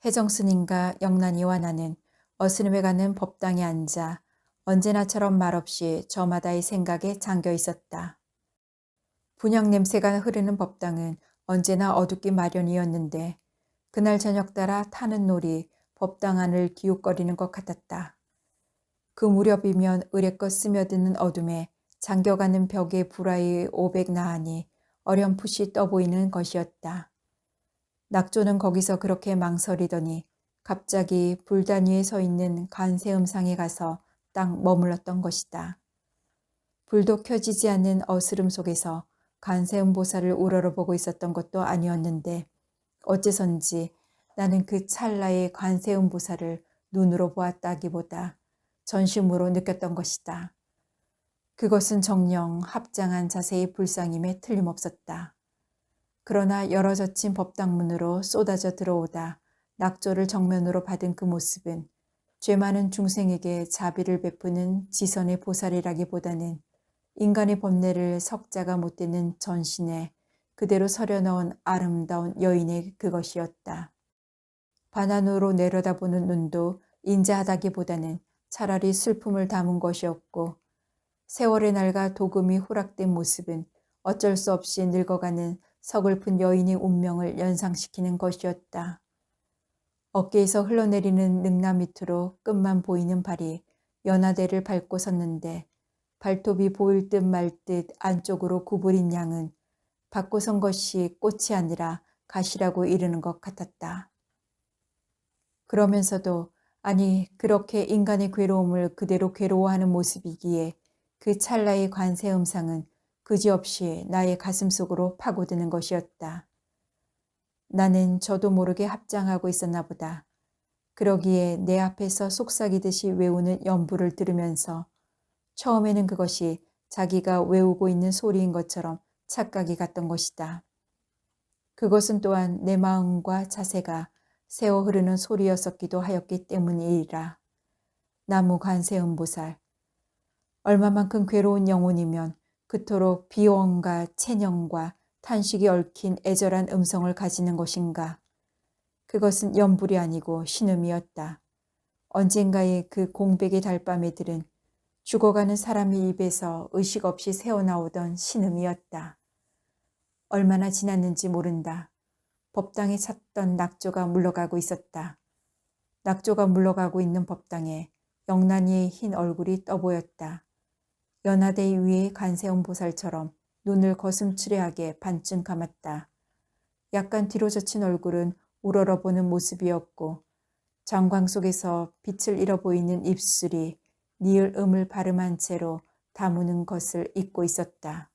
혜정스님과 영란이와 나는 어스름해가는 법당에 앉아 언제나처럼 말없이 저마다의 생각에 잠겨 있었다. 분향 냄새가 흐르는 법당은 언제나 어둡기 마련이었는데 그날 저녁 따라 타는 놀이 법당 안을 기웃거리는 것 같았다. 그 무렵이면 의례껏 스며드는 어둠에 잠겨가는 벽에 불화의 오백 나하니 어렴풋이 떠보이는 것이었다. 낙조는 거기서 그렇게 망설이더니 갑자기 불단 위에 서 있는 간세음상에 가서 딱 머물렀던 것이다. 불도 켜지지 않는 어스름 속에서 간세음 보살을 우러러보고 있었던 것도 아니었는데 어째선지 나는 그 찰나의 관세음 보살을 눈으로 보았다기보다 전심으로 느꼈던 것이다. 그것은 정녕 합장한 자세의 불상임에 틀림없었다. 그러나 열어젖힌 법당문으로 쏟아져 들어오다 낙조를 정면으로 받은 그 모습은 죄 많은 중생에게 자비를 베푸는 지선의 보살이라기보다는 인간의 번뇌를 석자가 못 되는 전신에 그대로 서려넣은 아름다운 여인의 그것이었다. 반환으로 내려다보는 눈도 인자하다기보다는 차라리 슬픔을 담은 것이었고 세월의 날과 도금이 후락된 모습은 어쩔 수 없이 늙어가는 서글픈 여인의 운명을 연상시키는 것이었다. 어깨에서 흘러내리는 능라 밑으로 끝만 보이는 발이 연하대를 밟고 섰는데 발톱이 보일 듯 말 듯 안쪽으로 구부린 양은 받고 선 것이 꽃이 아니라 가시라고 이르는 것 같았다. 그러면서도 아니 그렇게 인간의 괴로움을 그대로 괴로워하는 모습이기에 그 찰나의 관세 음상은 그지없이 나의 가슴 속으로 파고드는 것이었다. 나는 저도 모르게 합장하고 있었나 보다. 그러기에 내 앞에서 속삭이듯이 외우는 연부를 들으면서 처음에는 그것이 자기가 외우고 있는 소리인 것처럼 착각이 갔던 것이다. 그것은 또한 내 마음과 자세가 새어 흐르는 소리였었기도 하였기 때문이라. 나무 관세음보살. 얼마만큼 괴로운 영혼이면 그토록 비원과 체념과 탄식이 얽힌 애절한 음성을 가지는 것인가. 그것은 연불이 아니고 신음이었다. 언젠가의 그 공백의 달밤에들은 죽어가는 사람의 입에서 의식 없이 새어나오던 신음이었다. 얼마나 지났는지 모른다. 법당에 찼던 낙조가 물러가고 있었다. 낙조가 물러가고 있는 법당에 영란이의 흰 얼굴이 떠보였다. 연하대 위의 관세음 보살처럼 눈을 거슴츠레하게 반쯤 감았다. 약간 뒤로 젖힌 얼굴은 우러러보는 모습이었고 정광 속에서 빛을 잃어 보이는 입술이 니을음을 발음한 채로 다무는 것을 잊고 있었다.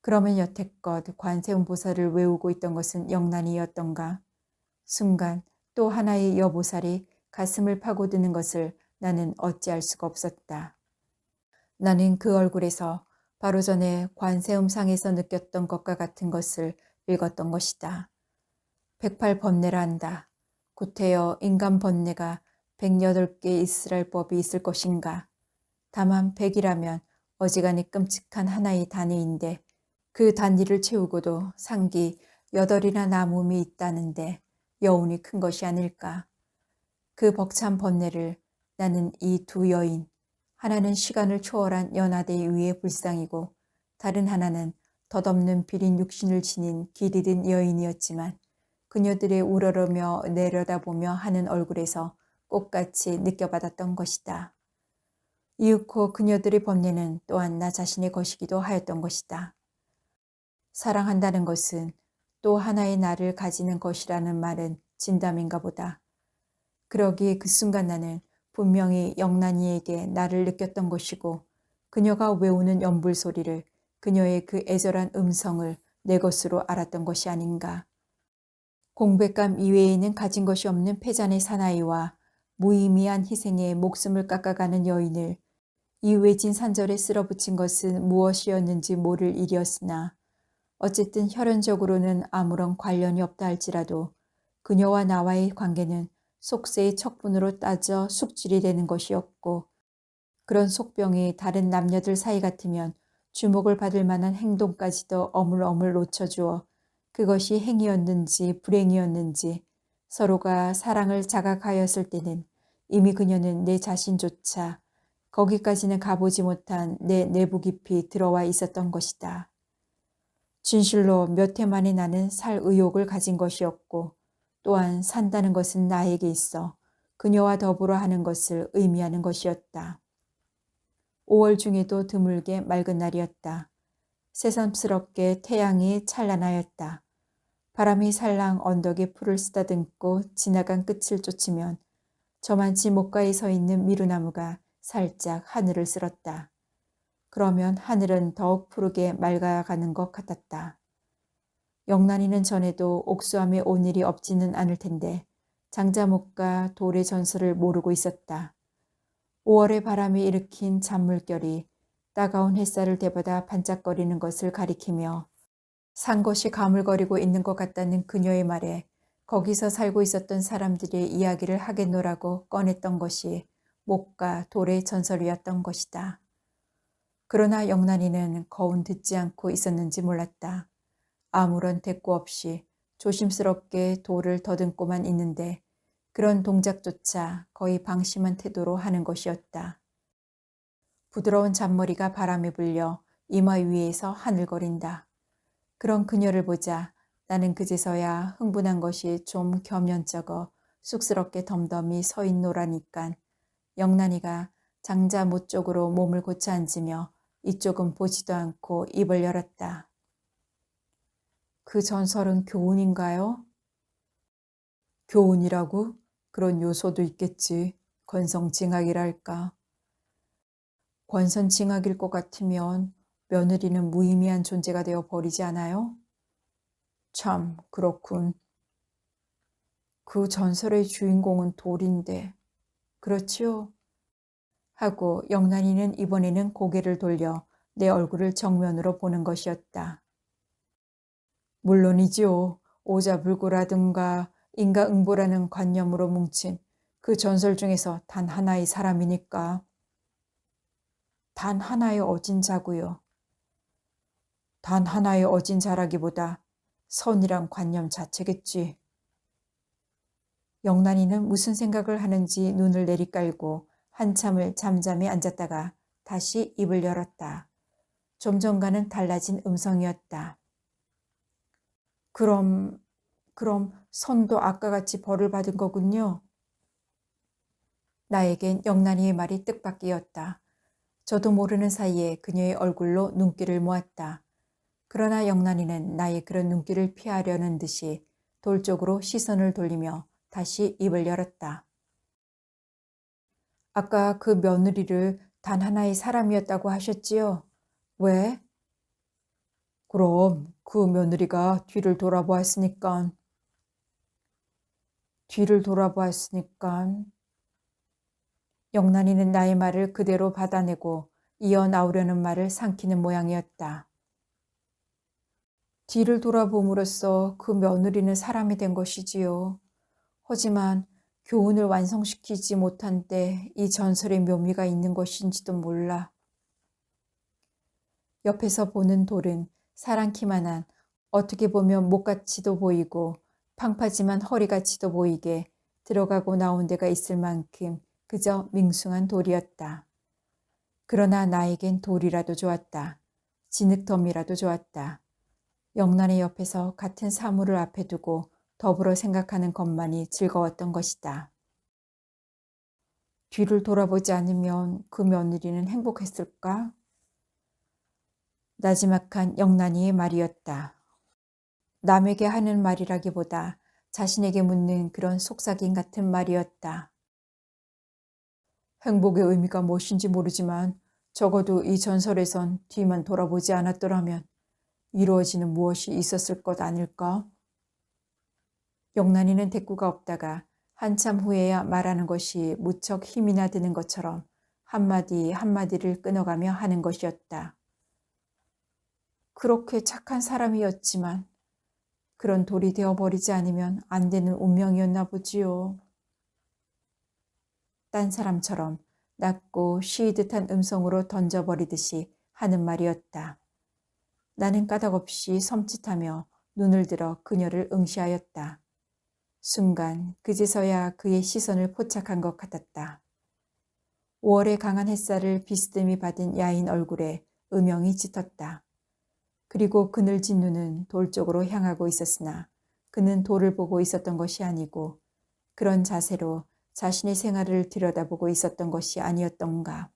그러면 여태껏 관세음 보살을 외우고 있던 것은 영란이었던가? 순간 또 하나의 여보살이 가슴을 파고드는 것을 나는 어찌할 수가 없었다. 나는 그 얼굴에서 바로 전에 관세음상에서 느꼈던 것과 같은 것을 읽었던 것이다. 108번뇌라 한다. 구태여 인간 번뇌가 108개 있으랄 법이 있을 것인가. 다만 100이라면 어지간히 끔찍한 하나의 단위인데 그 단위를 채우고도 상기 8이나 남음이 있다는데 여운이 큰 것이 아닐까. 그 벅찬 번뇌를 나는 이 두 여인, 하나는 시간을 초월한 연하대 위의 불상이고 다른 하나는 덧없는 비린 육신을 지닌 길이 든 여인이었지만 그녀들의 우러러며 내려다보며 하는 얼굴에서 꽃같이 느껴받았던 것이다. 이윽고 그녀들의 번뇌는 또한 나 자신의 것이기도 하였던 것이다. 사랑한다는 것은 또 하나의 나를 가지는 것이라는 말은 진담인가 보다. 그러기에 그 순간 나는 분명히 영란이에게 나를 느꼈던 것이고 그녀가 외우는 연불 소리를 그녀의 그 애절한 음성을 내 것으로 알았던 것이 아닌가. 공백감 이외에는 가진 것이 없는 패잔의 사나이와 무의미한 희생에 목숨을 깎아가는 여인을 이 외진 산절에 쓸어붙인 것은 무엇이었는지 모를 일이었으나 어쨌든 혈연적으로는 아무런 관련이 없다 할지라도 그녀와 나와의 관계는 속세의 척분으로 따져 숙질이 되는 것이었고 그런 속병이 다른 남녀들 사이 같으면 주목을 받을 만한 행동까지도 어물어물 놓쳐주어 그것이 행위였는지 불행이었는지 서로가 사랑을 자각하였을 때는 이미 그녀는 내 자신조차 거기까지는 가보지 못한 내 내부 깊이 들어와 있었던 것이다. 진실로 몇 해 만에 나는 살 의욕을 가진 것이었고 또한 산다는 것은 나에게 있어 그녀와 더불어 하는 것을 의미하는 것이었다. 5월 중에도 드물게 맑은 날이었다. 새삼스럽게 태양이 찬란하였다. 바람이 살랑 언덕에 풀을 쓰다듬고 지나간 끝을 쫓으면 저만치 목가에 서 있는 미루나무가 살짝 하늘을 쓸었다. 그러면 하늘은 더욱 푸르게 맑아가는 것 같았다. 영란이는 전에도 옥수함에 온 일이 없지는 않을 텐데 장자목과 돌의 전설을 모르고 있었다. 5월의 바람이 일으킨 잔물결이 따가운 햇살을 대받아 반짝거리는 것을 가리키며 산 것이 가물거리고 있는 것 같다는 그녀의 말에 거기서 살고 있었던 사람들의 이야기를 하겠노라고 꺼냈던 것이 목과 돌의 전설이었던 것이다. 그러나 영란이는 거운 듣지 않고 있었는지 몰랐다. 아무런 대꾸 없이 조심스럽게 돌을 더듬고만 있는데 그런 동작조차 거의 방심한 태도로 하는 것이었다. 부드러운 잔머리가 바람에 불려 이마 위에서 하늘거린다. 그런 그녀를 보자 나는 그제서야 흥분한 것이 좀 겸연쩍어 쑥스럽게 덤덤히 서 있노라니깐. 영란이가 장자 못 쪽으로 몸을 고쳐 앉으며 이쪽은 보지도 않고 입을 열었다. 그 전설은 교훈인가요? 교훈이라고? 그런 요소도 있겠지. 권성징악이랄까. 권선징악일 것 같으면 며느리는 무의미한 존재가 되어 버리지 않아요? 참, 그렇군. 그 전설의 주인공은 돌인데. 그렇지요? 하고 영란이는 이번에는 고개를 돌려 내 얼굴을 정면으로 보는 것이었다. 물론이지요. 오자불고라든가 인과응보라는 관념으로 뭉친 그 전설 중에서 단 하나의 사람이니까. 단 하나의 어진 자고요. 단 하나의 어진 자라기보다 선이란 관념 자체겠지. 영란이는 무슨 생각을 하는지 눈을 내리깔고 한참을 잠잠히 앉았다가 다시 입을 열었다. 좀 전과는 달라진 음성이었다. 그럼 선도 아까 같이 벌을 받은 거군요. 나에겐 영란이의 말이 뜻밖이었다. 저도 모르는 사이에 그녀의 얼굴로 눈길을 모았다. 그러나 영란이는 나의 그런 눈길을 피하려는 듯이 돌 쪽으로 시선을 돌리며 다시 입을 열었다. 아까 그 며느리를 단 하나의 사람이었다고 하셨지요? 왜? 그럼 그 며느리가 뒤를 돌아보았으니까. 뒤를 돌아보았으니까. 영란이는 나의 말을 그대로 받아내고 이어 나오려는 말을 삼키는 모양이었다. 뒤를 돌아봄으로써 그 며느리는 사람이 된 것이지요. 하지만 교훈을 완성시키지 못한 때 이 전설의 묘미가 있는 것인지도 몰라. 옆에서 보는 돌은 사랑키만한 어떻게 보면 목같이도 보이고 팡파지만 허리같이도 보이게 들어가고 나온 데가 있을 만큼 그저 밍숭한 돌이었다. 그러나 나에겐 돌이라도 좋았다. 진흙더미라도 좋았다. 영란의 옆에서 같은 사물을 앞에 두고 더불어 생각하는 것만이 즐거웠던 것이다. 뒤를 돌아보지 않으면 그 며느리는 행복했을까? 나지막한 영란이의 말이었다. 남에게 하는 말이라기보다 자신에게 묻는 그런 속삭임 같은 말이었다. 행복의 의미가 무엇인지 모르지만 적어도 이 전설에선 뒤만 돌아보지 않았더라면 이루어지는 무엇이 있었을 것 아닐까? 영란이는 대꾸가 없다가 한참 후에야 말하는 것이 무척 힘이나 드는 것처럼 한마디 한마디를 끊어가며 하는 것이었다. 그렇게 착한 사람이었지만 그런 돌이 되어버리지 않으면 안 되는 운명이었나 보지요. 딴 사람처럼 낮고 쉬듯한 음성으로 던져버리듯이 하는 말이었다. 나는 까닭없이 섬찟하며 눈을 들어 그녀를 응시하였다. 순간 그제서야 그의 시선을 포착한 것 같았다. 5월의 강한 햇살을 비스듬히 받은 야인 얼굴에 음영이 짙었다. 그리고 그늘진 눈은 돌 쪽으로 향하고 있었으나 그는 돌을 보고 있었던 것이 아니고 그런 자세로 자신의 생활을 들여다보고 있었던 것이 아니었던가.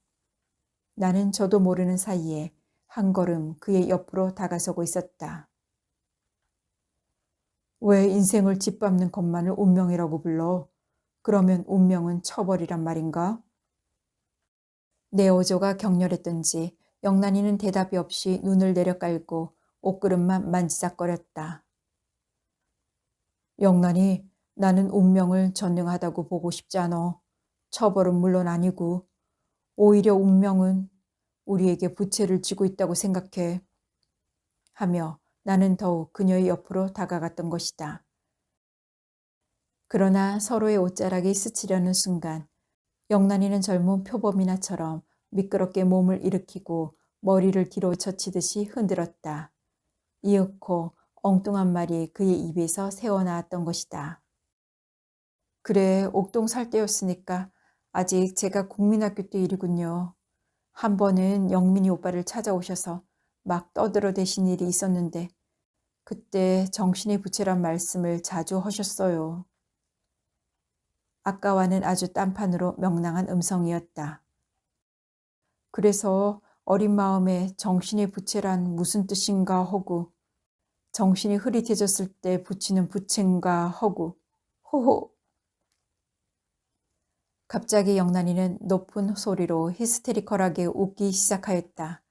나는 저도 모르는 사이에 한 걸음 그의 옆으로 다가서고 있었다. 왜 인생을 짓밟는 것만을 운명이라고 불러? 그러면 운명은 처벌이란 말인가? 내 어조가 격렬했던지 영란이는 대답이 없이 눈을 내려깔고 옷구름만 만지작거렸다. 영란이, 나는 운명을 전능하다고 보고 싶지 않아. 처벌은 물론 아니고 오히려 운명은 우리에게 부채를 지고 있다고 생각해. 하며 나는 더욱 그녀의 옆으로 다가갔던 것이다. 그러나 서로의 옷자락이 스치려는 순간 영란이는 젊은 표범이나처럼 미끄럽게 몸을 일으키고 머리를 뒤로 젖히듯이 흔들었다. 이윽고 엉뚱한 말이 그의 입에서 새어나왔던 것이다. 그래, 옥동 살 때였으니까 아직 제가 국민학교 때 일이군요. 한 번은 영민이 오빠를 찾아오셔서 막 떠들어대신 일이 있었는데 그때 정신이 부채란 말씀을 자주 하셨어요. 아까와는 아주 딴판으로 명랑한 음성이었다. 그래서 어린 마음에 정신의 부채란 무슨 뜻인가 하고 정신이 흐릿해졌을 때 붙이는 부채인가 하고 호호. 갑자기 영란이는 높은 소리로 히스테리컬하게 웃기 시작하였다.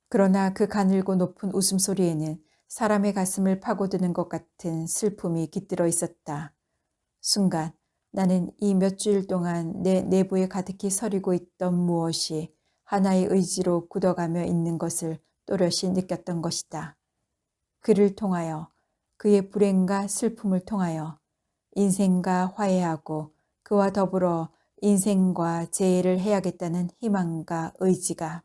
그러나 그 가늘고 높은 웃음소리에는 사람의 가슴을 파고드는 것 같은 슬픔이 깃들어 있었다. 순간 나는 이 몇 주일 동안 내 내부에 가득히 서리고 있던 무엇이 하나의 의지로 굳어가며 있는 것을 또렷이 느꼈던 것이다. 그를 통하여, 그의 불행과 슬픔을 통하여 인생과 화해하고 그와 더불어 인생과 재해를 해야겠다는 희망과 의지가.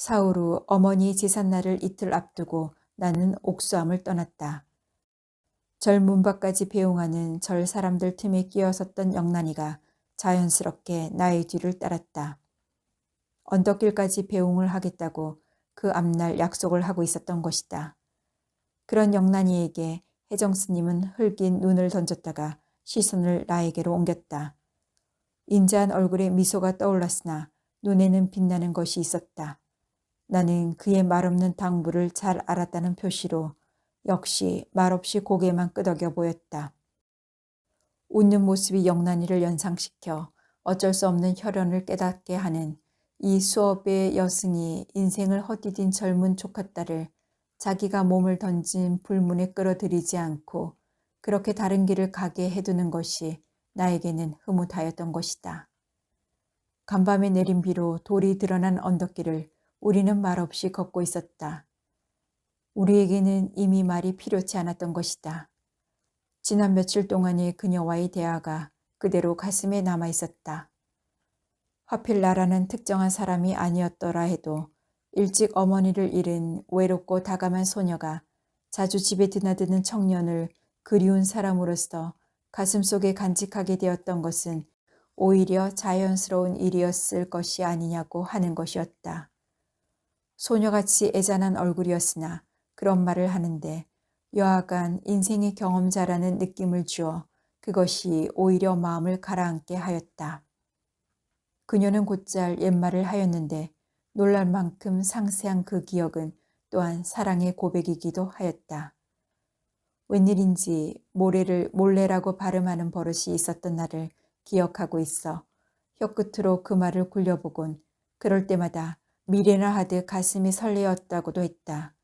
사흘 후 어머니 제삿날을 이틀 앞두고 나는 옥수암을 떠났다. 절 문 밖까지 배웅하는 절 사람들 틈에 끼어섰던 영란이가 자연스럽게 나의 뒤를 따랐다. 언덕길까지 배웅을 하겠다고 그 앞날 약속을 하고 있었던 것이다. 그런 영란이에게 혜정 스님은 흘긴 눈을 던졌다가 시선을 나에게로 옮겼다. 인자한 얼굴에 미소가 떠올랐으나 눈에는 빛나는 것이 있었다. 나는 그의 말없는 당부를 잘 알았다는 표시로 역시 말없이 고개만 끄덕여 보였다. 웃는 모습이 영란이를 연상시켜 어쩔 수 없는 혈연을 깨닫게 하는 이 수업의 여승이 인생을 헛디딘 젊은 조카딸을 자기가 몸을 던진 불문에 끌어들이지 않고 그렇게 다른 길을 가게 해두는 것이 나에게는 흐뭇하였던 것이다. 간밤에 내린 비로 돌이 드러난 언덕길을 우리는 말없이 걷고 있었다. 우리에게는 이미 말이 필요치 않았던 것이다. 지난 며칠 동안의 그녀와의 대화가 그대로 가슴에 남아 있었다. 하필 나라는 특정한 사람이 아니었더라 해도 일찍 어머니를 잃은 외롭고 다감한 소녀가 자주 집에 드나드는 청년을 그리운 사람으로서 가슴속에 간직하게 되었던 것은 오히려 자연스러운 일이었을 것이 아니냐고 하는 것이었다. 소녀같이 애잔한 얼굴이었으나 그런 말을 하는데 여하간 인생의 경험자라는 느낌을 주어 그것이 오히려 마음을 가라앉게 하였다. 그녀는 곧잘 옛말을 하였는데 놀랄 만큼 상세한 그 기억은 또한 사랑의 고백이기도 하였다. 웬일인지 모래를 몰래라고 발음하는 버릇이 있었던 날을 기억하고 있어 혀끝으로 그 말을 굴려보곤 그럴 때마다 미래나 하듯 가슴이 설레었다고도 했다.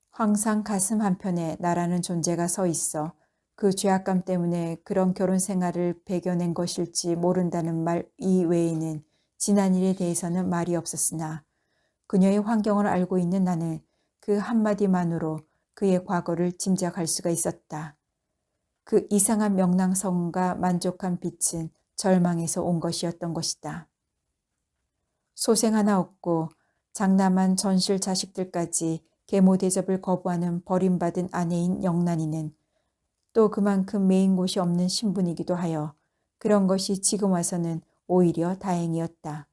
항상 가슴 한편에 나라는 존재가 서 있어 그 죄악감 때문에 그런 결혼 생활을 배겨낸 것일지 모른다는 말 이외에는 지난 일에 대해서는 말이 없었으나 그녀의 환경을 알고 있는 나는 그 한마디만으로 그의 과거를 짐작할 수가 있었다. 그 이상한 명랑성과 만족한 빛은 절망에서 온 것이었던 것이다. 소생 하나 없고 장남한 전실 자식들까지 계모 대접을 거부하는 버림받은 아내인 영란이는 또 그만큼 메인 곳이 없는 신분이기도 하여 그런 것이 지금 와서는 오히려 다행이었다.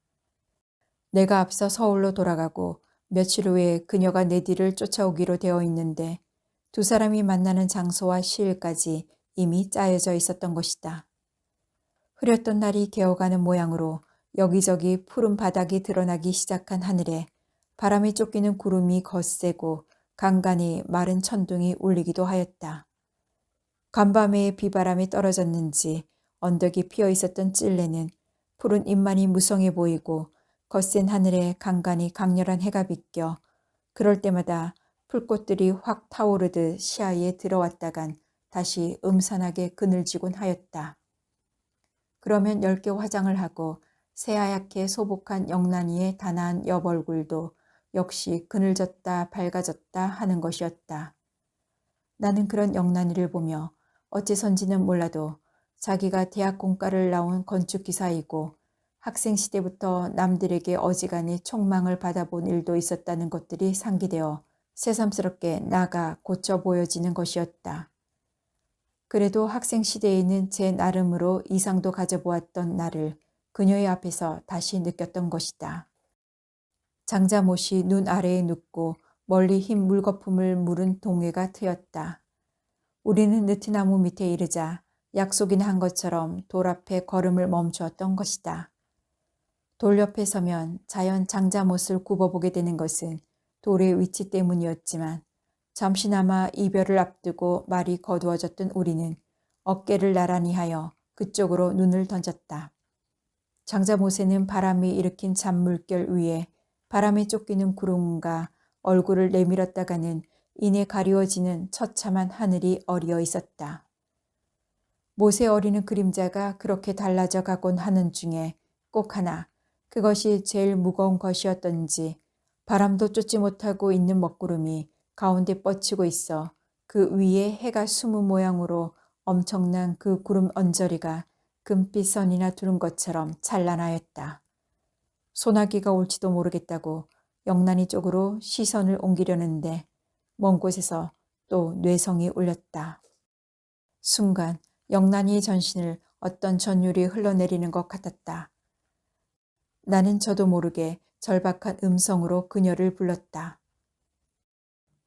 내가 앞서 서울로 돌아가고 며칠 후에 그녀가 내 뒤를 쫓아오기로 되어 있는데 두 사람이 만나는 장소와 시일까지 이미 짜여져 있었던 것이다. 흐렸던 날이 개어가는 모양으로 여기저기 푸른 바닥이 드러나기 시작한 하늘에 바람에 쫓기는 구름이 거세고 간간히 마른 천둥이 울리기도 하였다. 간밤에 비바람이 떨어졌는지 언덕이 피어 있었던 찔레는 푸른 잎만이 무성해 보이고 거센 하늘에 간간히 강렬한 해가 비껴 그럴 때마다 풀꽃들이 확 타오르듯 시야에 들어왔다간 다시 음산하게 그늘지곤 하였다. 그러면 10개 화장을 하고 새하얗게 소복한 영란이의 단아한 옆얼굴도 역시 그늘졌다 밝아졌다 하는 것이었다. 나는 그런 영란이를 보며 어째선지는 몰라도 자기가 대학 공과를 나온 건축기사이고 학생 시대부터 남들에게 어지간히 촉망을 받아본 일도 있었다는 것들이 상기되어 새삼스럽게 나가 고쳐 보여지는 것이었다. 그래도 학생 시대에는 제 나름으로 이상도 가져보았던 나를 그녀의 앞에서 다시 느꼈던 것이다. 장자못이 눈 아래에 눕고 멀리 흰 물거품을 물은 동해가 트였다. 우리는 느티나무 밑에 이르자 약속이나 한 것처럼 돌 앞에 걸음을 멈추었던 것이다. 돌 옆에 서면 자연 장자못을 굽어보게 되는 것은 돌의 위치 때문이었지만 잠시나마 이별을 앞두고 말이 거두어졌던 우리는 어깨를 나란히 하여 그쪽으로 눈을 던졌다. 장자못에는 바람이 일으킨 잔물결 위에 바람에 쫓기는 구름과 얼굴을 내밀었다가는 이내 가리워지는 처참한 하늘이 어리어 있었다. 못에 어리는 그림자가 그렇게 달라져 가곤 하는 중에 꼭 하나, 그것이 제일 무거운 것이었던지 바람도 쫓지 못하고 있는 먹구름이 가운데 뻗치고 있어 그 위에 해가 숨은 모양으로 엄청난 그 구름 언저리가 금빛 선이나 두른 것처럼 찬란하였다. 소나기가 올지도 모르겠다고 영란이 쪽으로 시선을 옮기려는데 먼 곳에서 또 뇌성이 울렸다. 순간 영란이의 전신을 어떤 전율이 흘러내리는 것 같았다. 나는 저도 모르게 절박한 음성으로 그녀를 불렀다.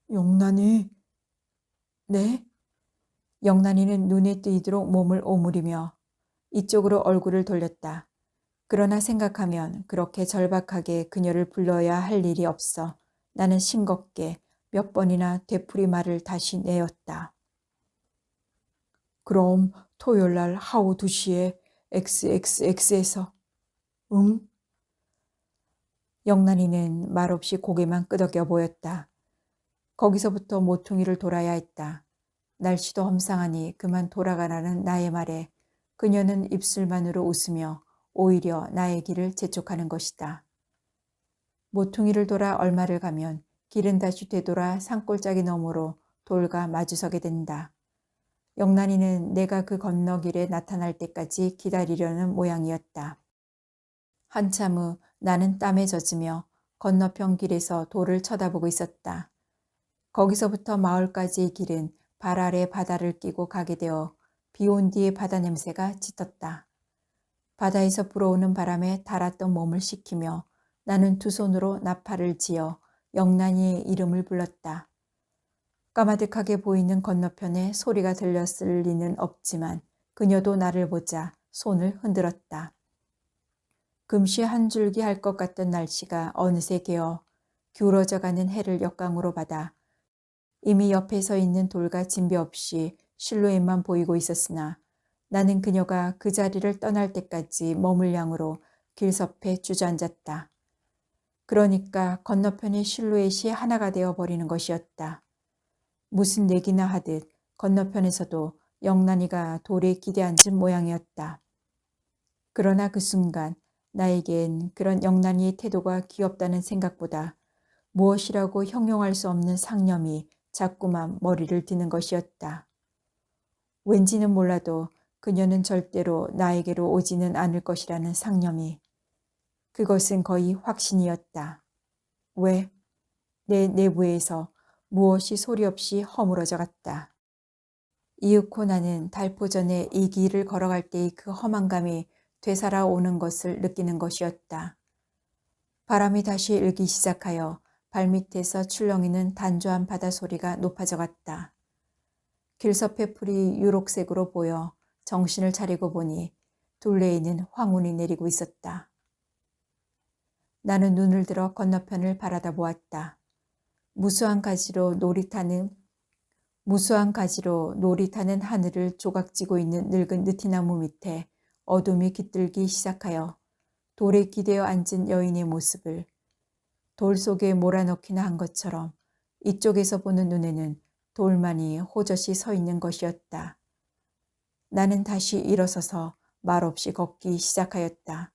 영란이. 네? 영란이는 눈에 띄도록 몸을 오므리며 이쪽으로 얼굴을 돌렸다. 그러나 생각하면 그렇게 절박하게 그녀를 불러야 할 일이 없어 나는 싱겁게 몇 번이나 되풀이 말을 다시 내었다. 그럼 토요일날 하오 2시에 XXX에서. 응? 영란이는 말없이 고개만 끄덕여 보였다. 거기서부터 모퉁이를 돌아야 했다. 날씨도 험상하니 그만 돌아가라는 나의 말에 그녀는 입술만으로 웃으며 오히려 나의 길을 재촉하는 것이다. 모퉁이를 돌아 얼마를 가면 길은 다시 되돌아 산골짜기 너머로 돌과 마주서게 된다. 영란이는 내가 그 건너길에 나타날 때까지 기다리려는 모양이었다. 한참 후 나는 땀에 젖으며 건너편 길에서 돌을 쳐다보고 있었다. 거기서부터 마을까지의 길은 발 아래 바다를 끼고 가게 되어 비온 뒤의 바다 냄새가 짙었다. 바다에서 불어오는 바람에 달았던 몸을 식히며 나는 두 손으로 나팔을 지어 영란이의 이름을 불렀다. 까마득하게 보이는 건너편에 소리가 들렸을 리는 없지만 그녀도 나를 보자 손을 흔들었다. 금시 한 줄기 할 것 같던 날씨가 어느새 개어 기울어져가는 해를 역광으로 받아 이미 옆에 서 있는 돌과 진배 없이 실루엣만 보이고 있었으나 나는 그녀가 그 자리를 떠날 때까지 머물 양으로 길섭해 주저앉았다. 그러니까 건너편의 실루엣이 하나가 되어버리는 것이었다. 무슨 내기나 하듯 건너편에서도 영란이가 돌에 기대앉은 모양이었다. 그러나 그 순간 나에겐 그런 영란이의 태도가 귀엽다는 생각보다 무엇이라고 형용할 수 없는 상념이 자꾸만 머리를 드는 것이었다. 왠지는 몰라도 그녀는 절대로 나에게로 오지는 않을 것이라는 상념이. 그것은 거의 확신이었다. 왜? 내 내부에서 무엇이 소리 없이 허물어져 갔다. 이윽고 나는 달포전에 이 길을 걸어갈 때의 그 험한감이 되살아오는 것을 느끼는 것이었다. 바람이 다시 일기 시작하여 발밑에서 출렁이는 단조한 바다 소리가 높아져 갔다. 길섭의 풀이 유록색으로 보여 정신을 차리고 보니 둘레에는 황혼이 내리고 있었다. 나는 눈을 들어 건너편을 바라다 보았다. 무수한 가지로 노릿하는 하늘을 조각지고 있는 늙은 느티나무 밑에 어둠이 깃들기 시작하여 돌에 기대어 앉은 여인의 모습을 돌 속에 몰아넣기나 한 것처럼 이쪽에서 보는 눈에는 돌만이 호젓이 서 있는 것이었다. 나는 다시 일어서서 말없이 걷기 시작하였다.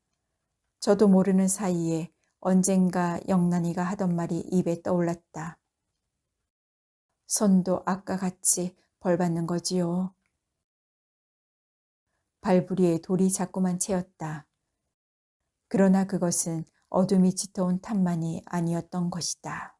저도 모르는 사이에 언젠가 영란이가 하던 말이 입에 떠올랐다. 손도 아까 같이 벌받는 거지요. 발부리에 돌이 자꾸만 채였다. 그러나 그것은 어둠이 짙어온 탓만이 아니었던 것이다.